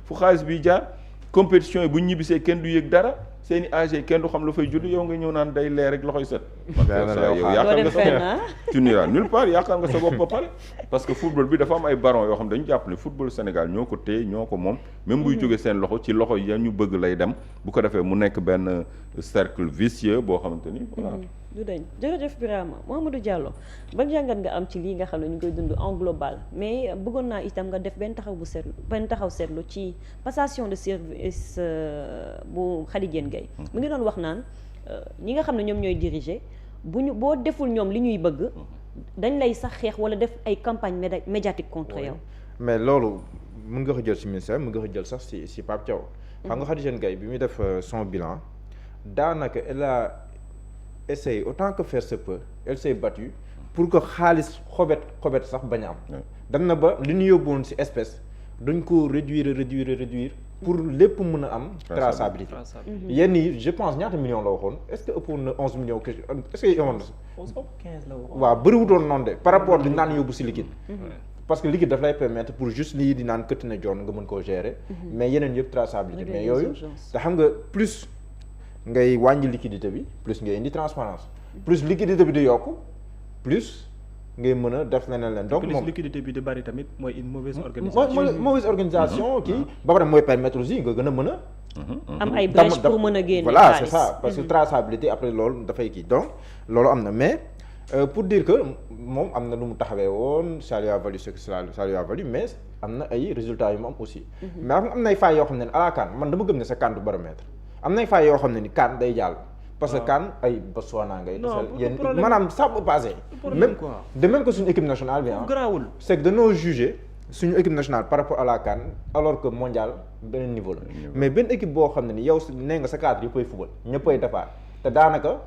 fu xaalis bi jaar compétition yi bu ñu ñibbisee kenn du yëg dara seeni AG kenn du xam lu fay judd yow nga ñëw naan day leer rek loxoy set. yow yaakaar nga sa bopp tu n'iras nulle part yaakaar nga sa bopp ba pare. parce que football bi dafa am ay baron yoo xam dañu jàpp ne football Sénégal ñoo ko téye ñoo ko moom. même buy jógee seen loxo ci loxo ya ñu bëgg lay dem bu ko defee mu nekk benn cercle vicieux boo xamante ni voilà. du dañ jërëjëf Birama Mamadou Diallo ban jàngat nga am ci lii nga xam ne ñu koy dund en global mais bëggoon naa itam nga def benn taxaw seetlu ci passation de service bu Khady Diène Gaye mu ngi doon wax naan ñi nga xam ne ñoom ñooy diriger boo deful ñoom li ñuy bëgg dañ lay sax xeex wala def ay campagne médiatique contre yow. mais loolu mën nga ko jël ci ministère mën nga ko jël sax ci Pape Thiaw. xam nga Khady Diène Gaye bi muy def son bilan daanaka elle a essayé autant que faire se peut elle s'est battue pour que xaalis xobet sax bañ a am. dem na ba li ñu yóbbuwoon ci espèce dañ ko réduire pour lépp mën a am traçabilité. yenn yi je pense ñaata millions la waxoon est-ce que ëppoon na 11 millions est-ce que yemoon na 15 la waxoon. waaw bëriwutoon noonu de par rapport di naan yóbbu ci liquide. parce que liquide daf lay permettre pour juste lii di naan këtt na joon nga mën koo gérer. mais yeneen yëpp traçabilité mais yooyu te xam nga plus ngay wàññi liquidité bi plus ngay indi transparence plus liquidité bi di yokk plus ngay mën a def leneen donc moom liquidité bi di bari tamit mooy une mauvaise organisation. mauvaise organisation kii ba pare mooy permettre aussi nga gën a mën a am ay brèches pour mën a génne voilà c'est ça parce que traçabilité après loolu dafay kii donc loolu am na mais pour dire que moom am na lu mu taxawee woon ça lui a valu ce que ça lui a valu mais am na ay résultats yu mu am aussi mais am na ay failles yoo xam ne à la CAN man dama gëm ne sa CAN du baromètre am na ay failles yoo xam ne ni CAN day jàll parce que CAN ay Botswana ngay yéen maanaam ça peut passer même de même que suñu équipe nationale bi c'est que dañoo juger suñu équipe nationale par rapport à la CAN alors que mondial beneen niveau la mais benn équipe boo xam ne ni yow nee nga sa cadre yëppay football ñëppay départ te daanaka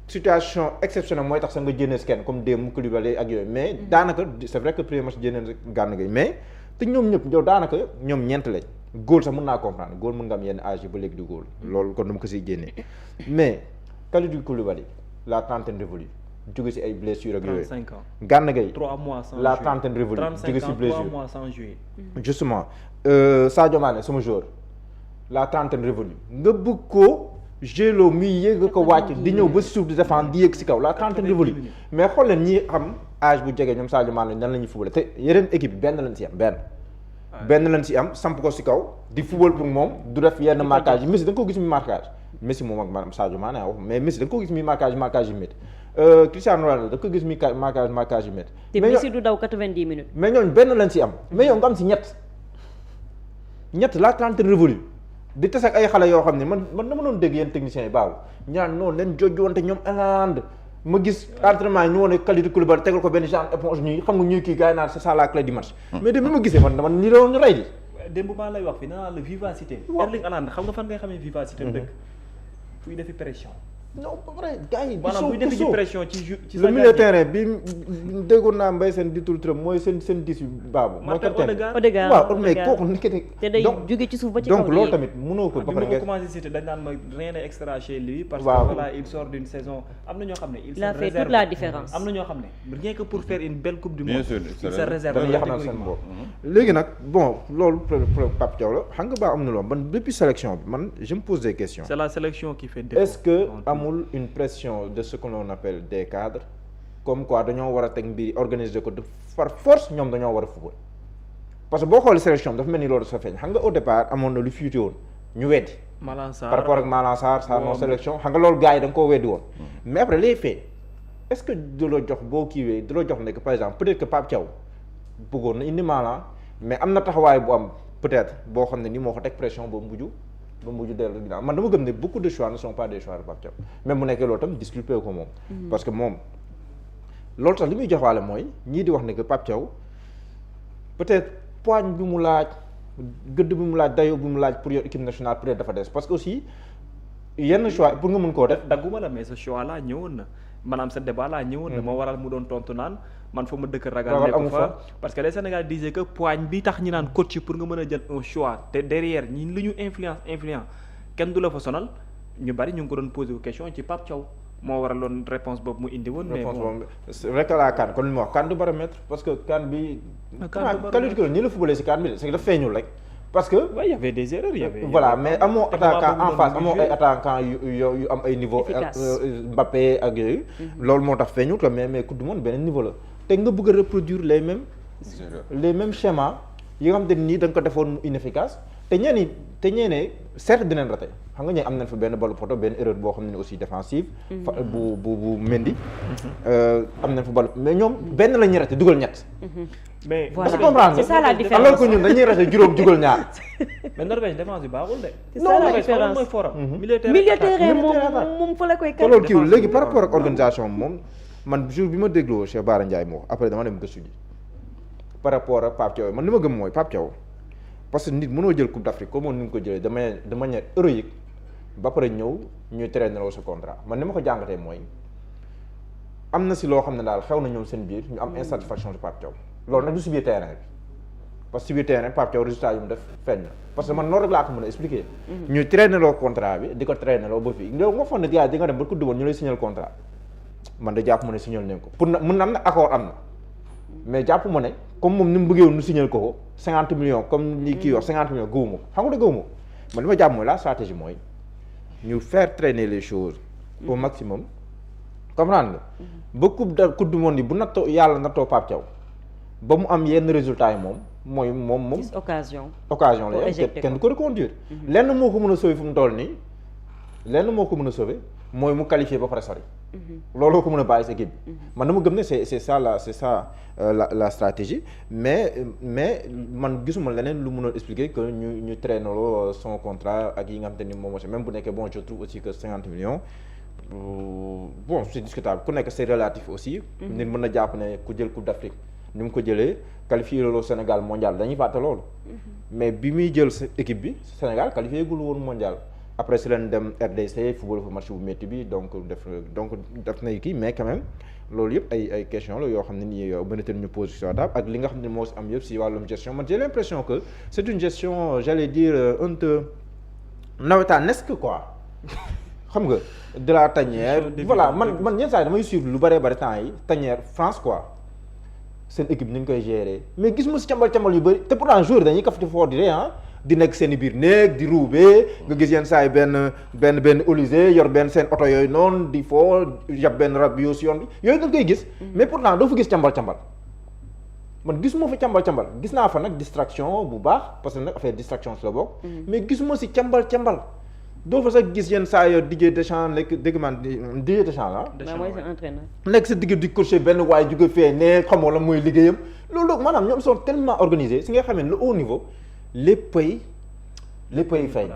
situation exceptionnelle mooy tax sax nga jëndee si kenn comme démb Koulibaly ak yooyu mais daanaka c'est vrai que premier match jëndee Gana Gueye mais te ñoom ñëpp yow daanaka ñoom ñeent lañ góol sax mën naa comprendre góol mën nga am yenn âge yi ba léegi du góol loolu kon dama ko siy génnee mais Kalidou Koulibaly la trentaine révolue jóge si ay blessures ak yooyu 35 ans Gana Gueye 3 mois sans la jouer. trentaine révolue jóge si 3 blessure mois sans jouer. justement Sadio Mané sama joueur la trentaine révolue nga bëgg koo Gélo muy yéeg ko wàcc di ñëw ba si suuf di défendre di yéeg si kaw la trentaine révolue mais xool leen ñi am âge bu jege ñoom Sadio Mané nan la ñuy football te yeneen équipe benn lañ si am benn lañ si am samp ko si kaw di football pour moom du def yenn marquage yi Messi da nga ko gis muy marquage Messi moom ak maanaam Sadio Mané wax mais Messi da nga ko gis muy marquage yi métti Cristiano Ronaldo da nga ko gis muy marquage yi métti te Messi du daw 90 minutes mais ñooñu benn lañ si am mais yow nga am si ñett la trentaine révolue di tes ak ay xale yoo xam ne man dama doon dégg yéen techniciens yi baaw ñaan noonu leen jojjoonte ñoom Hollande ma gis entraînement yi ñu woon Kalidou Koulibaly tegal ko benn genre éponge ñuy xam nga ñuy kii gars yi naan c'est ça la clé du match mais de bi ma gisee man nii la woon ñu rey di démb maa lay wax fi nee naa la vivacité Erling Haaland xam nga fan ngay xamee vivacité dëkk fuy defi pression non pas vrai gars yi maanaam buy defi ci pression ci le milieu terrain bi déggoon naa Mbaye seen di tul turam mooy seen 10 yu baabu mooy capitaine Odegaard waaw mais kooku nekkati te day jóge ci suuf ba ci kaw donc loolu tamit mënoo ko ba pare nga commencé cité dañ naan ma rien n'est extra chez lui parce que voilà il sort d'une saison am na ñoo xam ne il a fait toute la différence am na ñoo xam ne rien que pour faire une belle coupe du monde il se réserve dañuy yaxanal seen bopp léegi nag bon loolu Pape Thiaw la xam nga baa am na loolu man depuis sélection bi man je me pose des questions c'est la sélection qui fait défaut est-ce que amul une pression de ce que l'on appelle des cadres comme quoi dañoo war a teg mbir organiser ko de par force ñoom dañoo war a football parce que boo xoolee sélection dafa mel ni loolu sa feeñ xam nga au départ amoon na lu fuité woon ñu weddi par rapport ak Malang Sarr non sélection xam nga loolu gars yi da nga koo weddi woon mais après les faits est-ce que du la jox boo kiiwee du la jox ne que par exemple peut-être que Pape Thiaw bëggoon na indi Malang mais am na taxawaay bu am peut-être boo xam ne ni moo ko teg pression ba mujj dellu ginnaaw man dama gëm ne beaucoup de choix ne sont pas des choix de Pape Thiaw même mu nekkee loolu tam disculpé ko moom parce que moom loolu tax li muy joxwaale mooy ñii di wax ne que Pape Thiaw peut-être poigne bi mu laaj gëdd bi mu laaj dayo bi mu laaj pour yor équipe nationale peut-être dafa des parce que aussi yenn choix pour nga mën koo def dagguma la mais ce choix là ñëwoon na maanaam ce débat là ñëwoon na moo waral mu doon tontu naan man fa ma dëkk ragal nekk fa parce que les Sénégalais disaient que poigne bi tax ñi naan coach pour nga mën a jël un choix te derrière ñi li ñu influence kenn du la fa sonal ñu bari ñu ngi ko doon posé question ci Pape Thiaw moo waraloon réponse boobu mu indi woon mais bon rek la CAN kon li ma wax CAN du baromètre parce que CAN bi Kalidou Koulibaly nii la footballé si CAN bi c'est que dafa feeñul rek parce que ouais, y avait des erreurs voilà mais amoo attaquant en face amoo ay attaquant yu am ay niveau Mbappé ak yooyu loolu moo tax feeñul ko mais coupe du monde beneen niveau la te nga bëgg a reproduire les mêmes schémas yi nga xam te nii da nga ko defoon mu inefficace te ñeene certes dinañ raté xam nga ñee am nañ fa benn balu poto benn erreur boo xam ne aussi défensive bu Mendy am nañ fa balu mais ñoom benn la ñuy raté dugal ñett mais voilà c'est ça la différence alors que ñun dañuy raté juróom dugal ñaar mais Norvège défense bi baaxul de c'est ça la différence mooy forum milieu terrain moom fa la koy te loolu kii léegi par rapport ak organisation moom man jour bi ma dégloo Cheikh Bara Ndiaye moo wax après dama dem gëstu ji par rapport ak Pape Thiaw man li ma gëm mooy Pape Thiaw parce que nit mënoo jël coupe d'Afrique comme ni nga ko jëlee de manière héroïque ba pare ñëw ñuy traîner sa contrat man ni ma ko jàngatee mooy am na si loo xam ne daal xew na ñoom seen biir ñu am insatisfaction de Pape Thiaw loolu nag du si biir terrain bi parce que si biir terrain Pape Thiaw résultat yi mu def feeñ na parce que man noonu rek laa ko mën a expliquer ñuy traîner loo contrat bi di ko traîner loo ba fii nga foog ne gars di nga dem ba coupe du monde ñu lay signer contrat man de jàpp ma ne signal nañ ko pour na mën na am na accord am na mais jàpp ma ne comme moom ni mu bëggee woon nu signal ko 50 millions comme li kii wax 50 millions gëwuma ko xam nga da gëwuma ko man li ma jàpp mooy la stratégie mooy ñu faire traîner les choses au maximum comprendre nga ba coupe du monde yi bu nattoo yàlla nattoo Pape Thiaw ba mu am yenn résultats yi moom occasion la kenn du ko reconduire lenn moo ko mën a sauver fu mu toll nii lenn moo ko mën a sauver mooy mu qualifié ba pare sori looloo ko mën a bàyyi sa équipe bi man dama gëm ne c'est ça la stratégie mais man gisuma leneen lu mënoon expliquer que ñu traîner son contrat ak yi nga xam te ni moom aussi même bu nekkee bon je trouve aussi que 50 millions bon c'est discutable ku nekk c'est relatif aussi nit mën na jàpp ne ku jël coupe d'Afrique ni mu ko jëlee qualifié loolu Sénégal mondial dañuy fàtte loolu mais bi muy jël sa équipe bi Sénégal qualifié gul woon mondial après si leen dem RDC football fa match bu métti bi donc def na kii mais quand même loolu yëpp ay question la yoo xam ne nii mënatan ñu pose sur la table ak li nga xam ne moo si am yëpp si wàllum gestion man j'ai l'impression que c'est une gestion j'allais dire un peu nawetaanesque quoi xam nga de la tanière voilà man yenn saa yi damay suivre lu bëree bëri temps yi tanière France quoi seen équipe ni ñu koy gérer mais gis mu si cambal yu bëri te pourtant jour dañuy kaf di foo di ree di nekk seen i biir néeg di ruubee nga gis yenn saa yi benn Olysée yor benn seen oto yooyu noonu di foo yab benn rab yoo si yoon bi yooyu nga koy gis mais pourtant doo fa gis càmbal man gisuma fa càmbal gis naa fa nag distraction bu baax parce que nag affaire distraction si la bokk mais gisuma si càmbal doo fa sax gis yenn saa yoo Didier Deschamps nekk dégg man Didier Deschamps la mooy seen entraîneur nekk sa digg di coacher benn waaye jóge fee ne xamoo la mooy liggéeyam loolu maanaam ñoom sont tellement organisés si nga xam ne le haut niveau léppay fay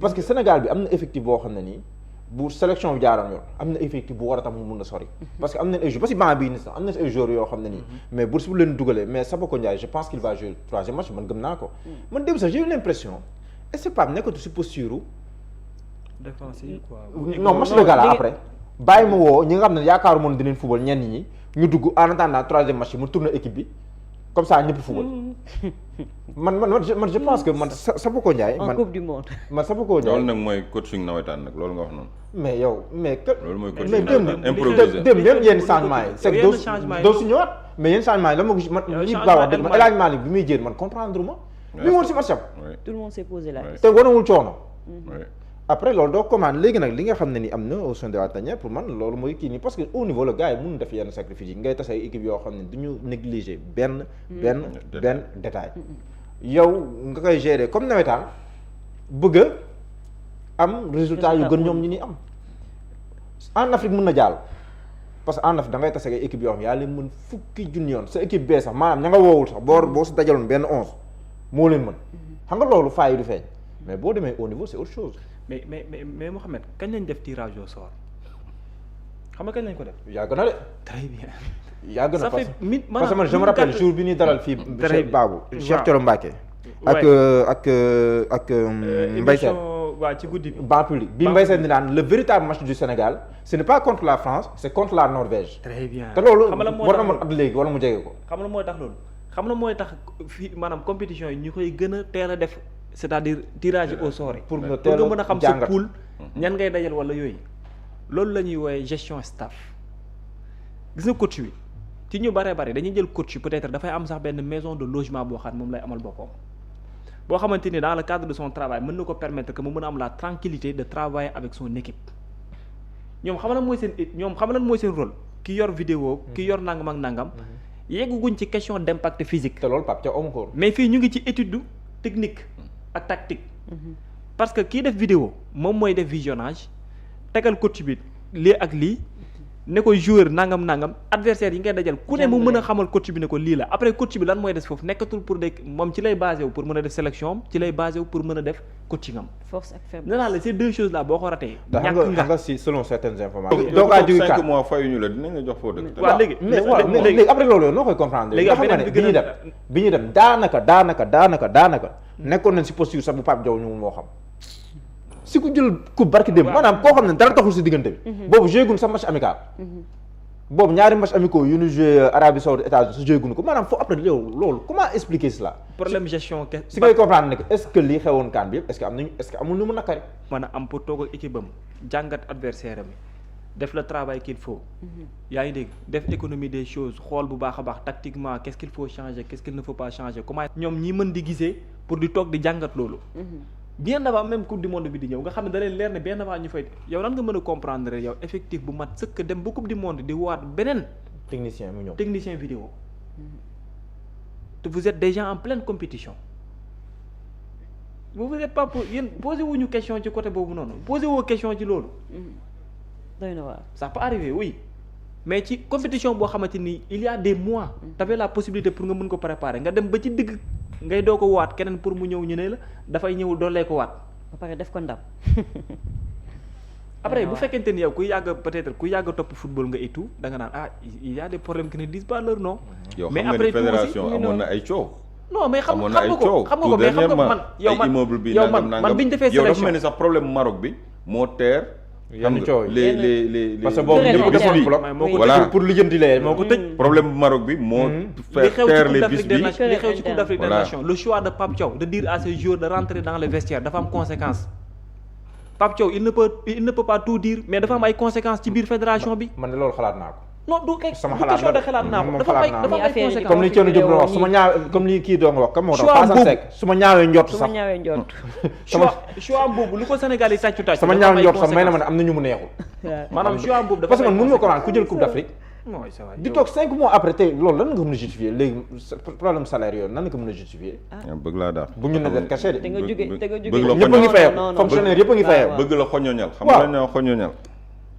parce que Sénégal bi am na effectif boo xam ne nii bu sélection bi jaaroon yoon am na effectif bu war a tax mu mun a sori parce que am nañ ay joueurs parce que banc bii nii sax am na ay joueurs yoo xam ne nii mais bu si leen dugalee mais Sapoko Ndiaye je pense qu'il va jouer troisième match man gëm naa ko man dem sax j'ai eu l'impression est-ce que Pape nekkatu si posture défensif quoi. non match de gala après bàyyi ma woo ñi nga xam ne yaakaaru moon dinañ football ñenn ñi ñu dugg en attendant troisième match mu tourner équipe bi comme ça ñëpp football man je pense que man Sapoko Ndiaye en coupe du monde man Sapoko Ndiaye loolu nag mooy coaching nawetaan nag loolu nga wax noonu mais yow loolu mooy coaching nawetaan improvisé dem même yenn changement yi c'est que doo si ñëwaat mais yenn changement yi la ma ko man ñi baa wax dëgg ma El Hadj Malick bi muy jéem man comprendre ma bi woon si match am tout le monde s'est posé la te wanewul coono après loolu doo commande léegi nag li nga xam ne ni am na au sein de la tanière pour man loolu mooy kii nii parce que au niveau le gars yi mun def yenn sacrifice yi ngay tase ay équipe yoo xam ne du ñu négliger benn détail yow nga koy gérer comme nawetaan bëgg a am résultat yu gën ñoom ñi ni am en Afrique mën na jàll parce que en Afrique da ngay tase ay équipe yoo xam ne yaa leen mën fukki junni yoon sa équipe bee sax maanaam ña nga woowul sax boo si dajaloon benn 11 moo leen mën xam nga loolu faay du feeñ mais boo demee au niveau c'est autre chose. mais Mouhamed kañ lañ def tirage au sort xam nga kañ lañ ko def. yàgg na de. très bien. yàgg na parce que man je me maanaam rappelle jour bi ñuy dalal fii. Cheikh Babou Cheikh Thioro Mbacké. ak Mbaye Sène. waa ci guddi bi. banc public bi Mbaye Sène di naan le véritable match du Sénégal ce n'est pas contre la France c'est contre la Norvège. très bien te loolu war na mën at léegi wala mu jege ko. xam la mooy tax loolu xam la mooy tax fii maanaam compétition yi ñu koy gën a teel a def c'est-à-dire tirage au sort yi. pour nga teel a mën a xam sa poule ñan ngay dajal wala yooyu. loolu la ñuy woowee gestion staff gis nga coach bi ci ñu bare dañuy jël coach peut-être dafay am sax benn maison de logement boo xam ne moom lay amal boppam. boo xamante ni dans le cadre de son travail mën na ko permettre que mu mën a am la tranquillité de travailler avec son équipe ñoom xam lan mooy seen rôle ki yor vidéo ki yor nangam ak nangam yegguñ ci question d'impact physique. te loolu Pape ca amu ko. mais fii ñu ngi ci étude technique ak tactique. parce que kii def vidéo moom mooy def visionnage tegal coach bi lii ak lii ne ko joueur nangam adversaire yi ngay dajal ku ne mu mën a xamal coach bi ne ko lii la après coach bi lan mooy des foofu nekkatul pour de moom ci lay basé wu pour mën a def sélection am ci lay basé wu pour mën a def coaching am. force ak faiblesse. nee naa la ces deux choses là boo ko ratee. ñàkk nga si selon certaines informations. donc 5 mois fayuñu la dinañ la jox foo dëkk. waaw léegi léegi après loolu yow noo koy comprendre. léegi xam nga ne bi ñu dem daanaka. nekkoon nañ si posture sax bu Pape Diaw ñu moo xam. si ku jël coupe barki dem maanaam koo xam ne dara taxul si diggante bi. boobu joué gun sa match amical. boobu ñaari match amicaux yu ñu joué Arabie Saoudite États-Unis sa joué gun ko maanaam foofu après loolu comment expliquer cela. problème gestion si ngay comprendre ne que est-ce que lii xewoon kaan bi yëpp est-ce que amul lu mu nakari. mën a am pour toog ak équipe am jàngat adversaire am def le travail qu'il faut. yaa ngi dégg def économie des choses xool bu baax a baax tactiquement qu'est-ce qu'il faut changer qu'est-ce qu'il ne faut pas changer comment ñoom ñi mën di gisee pour di toog di jàngat loolu. bien avant même coupe du monde bi di ñëw nga xam ne da leen leer ne bien avant ñu fay yow nan nga mën a comprendre yow effectif bu mat sëkk dem ba coupe du monde di waat beneen. technicien mu ñëw technicien vidéo te vous êtes déjà en pleine compétition vous êtes pas pour yéen posé wuñu question ci côté boobu noonu posé woo question ci loolu. doy na waar ça peut arriver oui mais ci compétition boo xamante ni il y a des mois. t'avais la possibilité pour nga mën ko préparer nga dem ba ci digg. ngay doo ko waat keneen pour mu ñëw ñu ne la dafay ñëw doolee ko waat. ba pare def ko ndam. après bu fekkente ni yow ku yàgg topp football nga et tout da nga naan il y a des problèmes qui ne disent pas leur nom. mais après fédération amoon na ay coow. non mais xam nga ko mais xam nga man yow man bi ñu defee sélection yow dafa mel ni sax problème Maroc bi moo teer. yenn coow les parce que boobu ñëpp gis nañ voilà pour lijjanti lee moo ko tëj. problème Maroc bi moo. faire taire les bis bi li xew ci Coupe d'Afrique des Nations le choix de Pape Thiaw de dire à ses joueurs de rentrer dans les vestiaires dafa am conséquence. Pape Thiaw il ne peut pas tout dire mais dafa am ay conséquences ci biir fédération bi. man de loolu xalaat naa ko. non du kay sama du question de xalaat naa ko dafa may conséquence comme li Thierno Diop doon wax su ma ñaawee comme li kii doon wax comme moo tax Fassane Seck su ma ñaawee njort sax choix boobu lu ko Sénégal yi tàccu tàccu sama ñaawee njort sax may na ma ne am na ñu mu neexul maanaam choix boobu dafa parce que man mënu ma comprendre ku jël coupe d'Afrique mooy ça va di toog 5 mois après tey loolu lan nga ko mën a justifier léegi problème salaire yooyu nan nga ko mën a justifier bëgg laa daal bu ñu ne caché de te nga jóge ñëpp a ngi fayal fonctionnaire yëpp a ngi fayal bëgg la xoñoñal xam nga ne xoñoñal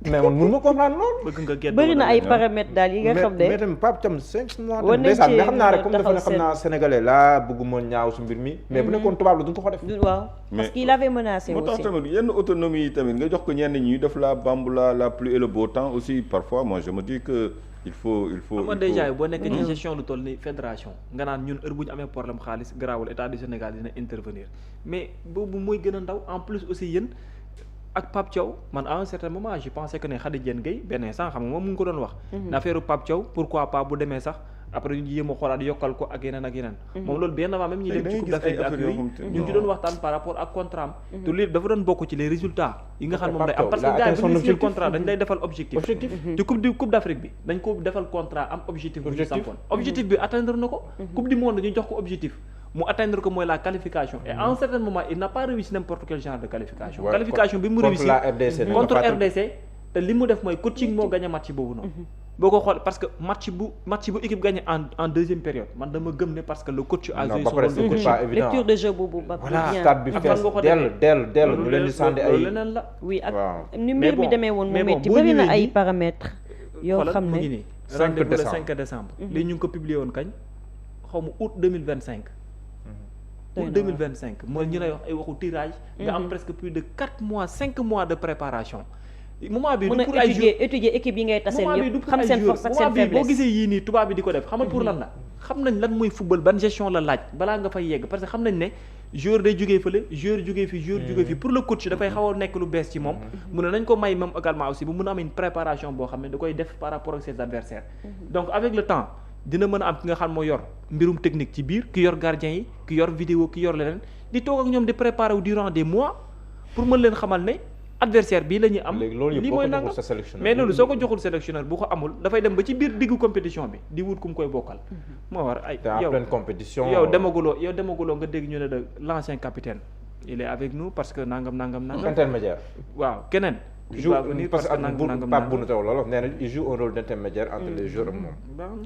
mais man mënu ma comprendre loolu bëgg nga gedd bëri na ay paramètres daal yi nga xam ne mais tamit Pape Thiam 5 mois war nañ mais ci xam naa rek comme dafa ne taxaw xam naa sénégalais laa bëgguma ñaaw su mbir mi mais bu nekkoon tubaab la du nga ko def waaw parce qu'il avait menacé moo tax aussi tamit yenn autonomie yi tamit nga jox ko ñenn ñi def la bamboula la pluie et le beau temps aussi parfois moi je me dis que il faut xam nga déjà boo nekkee ci gestion lu toll ni fédération nga naan ñun heure bu ñu amee problème xaalis garaawul état du Sénégal dina intervenir mais boobu mooy gën a ndaw en plus aussi yéen ak Pape Thiaw man à un certain moment je pensais que ne Khady Diène Gaye benn instant xam nga moom mu ngi ko doon wax na affaire Pape Thiaw pourquoi pas bu demee sax après ñu yéem a xoolaat yokkal ko ak yeneen ak yeneen moom loolu bien avant même ñuy dem ci coupe d'Afrique bi ak yooyu ñu ngi ci doon waxtaan par rapport ak contrat am te lii dafa doon bokk ci les résultats yi nga xam moom day am parce que gars yi bu ñu signé contrat dañ lay defal objectif te coupe d'Afrique bi dañ ko defal contrat am objectif bu ñu sampoon objectif bi atteindre na ko coupe du monde ñu jox ko objectif mu atteindre ko mooy la qualification et à un certain moment il n'a pas réussi n'importe quel genre de qualification qualification bi mu réussi contre RDC te li mu def mooy coaching moo gagné match boobu noonu boo ko xool parce que match bu équipe gagné en deuxième période man dama gëm ne parce que le coach a joué son rôle de coaching lecture de jeu boobu ba voilà stade bi fees dellu ñu leen di sànni ay leneen la oui ak ni mbir mi demee woon mu métti bëri na ay paramètres yoo xam ne mu ngi nii rendez-vous le 5 décembre lii ñu ngi ko publié woon kañ xaw ma août 2025 août 2025 mooy ñu lay wax ay waxu tirage nga am presque plus de 4 mois 5 mois de préparation moment bi du pour ay étudier équipe yi ngay taseel yëpp xam seen force ak seen faiblesse boo gisee yii nii tubaab bi di ko def xamal pour lan la xam nañ lan mooy football ban gestion la laaj balaa nga fay yegg parce que xam nañ ne joueur day jógee fële joueur jógee fi joueur jógee fi pour le coach dafay xaw a nekk lu bees ci moom mu ne nañ ko may même également aussi bu mun a am une préparation boo xam ne da koy def par rapport ak ses adversaires donc avec le temps dina mën a am ki nga xam moo yor mbirum technique ci biir ki yor gardien yi ki yor vidéo ki yor leneen di toog ak ñoom di préparer wu durant des mois pour mën leen xamal ne adversaire bii la ñuy am lii mooy nanga mais loolu soo ko joxul sélectionneur bu ko amul dafay dem ba ci biir diggu compétition bi di wut ku mu koy bokkal moo war ay yow demaguloo nga dégg ñu ne de l'ancien capitaine il est avec nous parce que nangam intermédiaire waaw keneen il va venir parce que nangam Pape Bouna Taw loolu nee na il joue un rôle d'intermédiaire entre les joueurs ak moom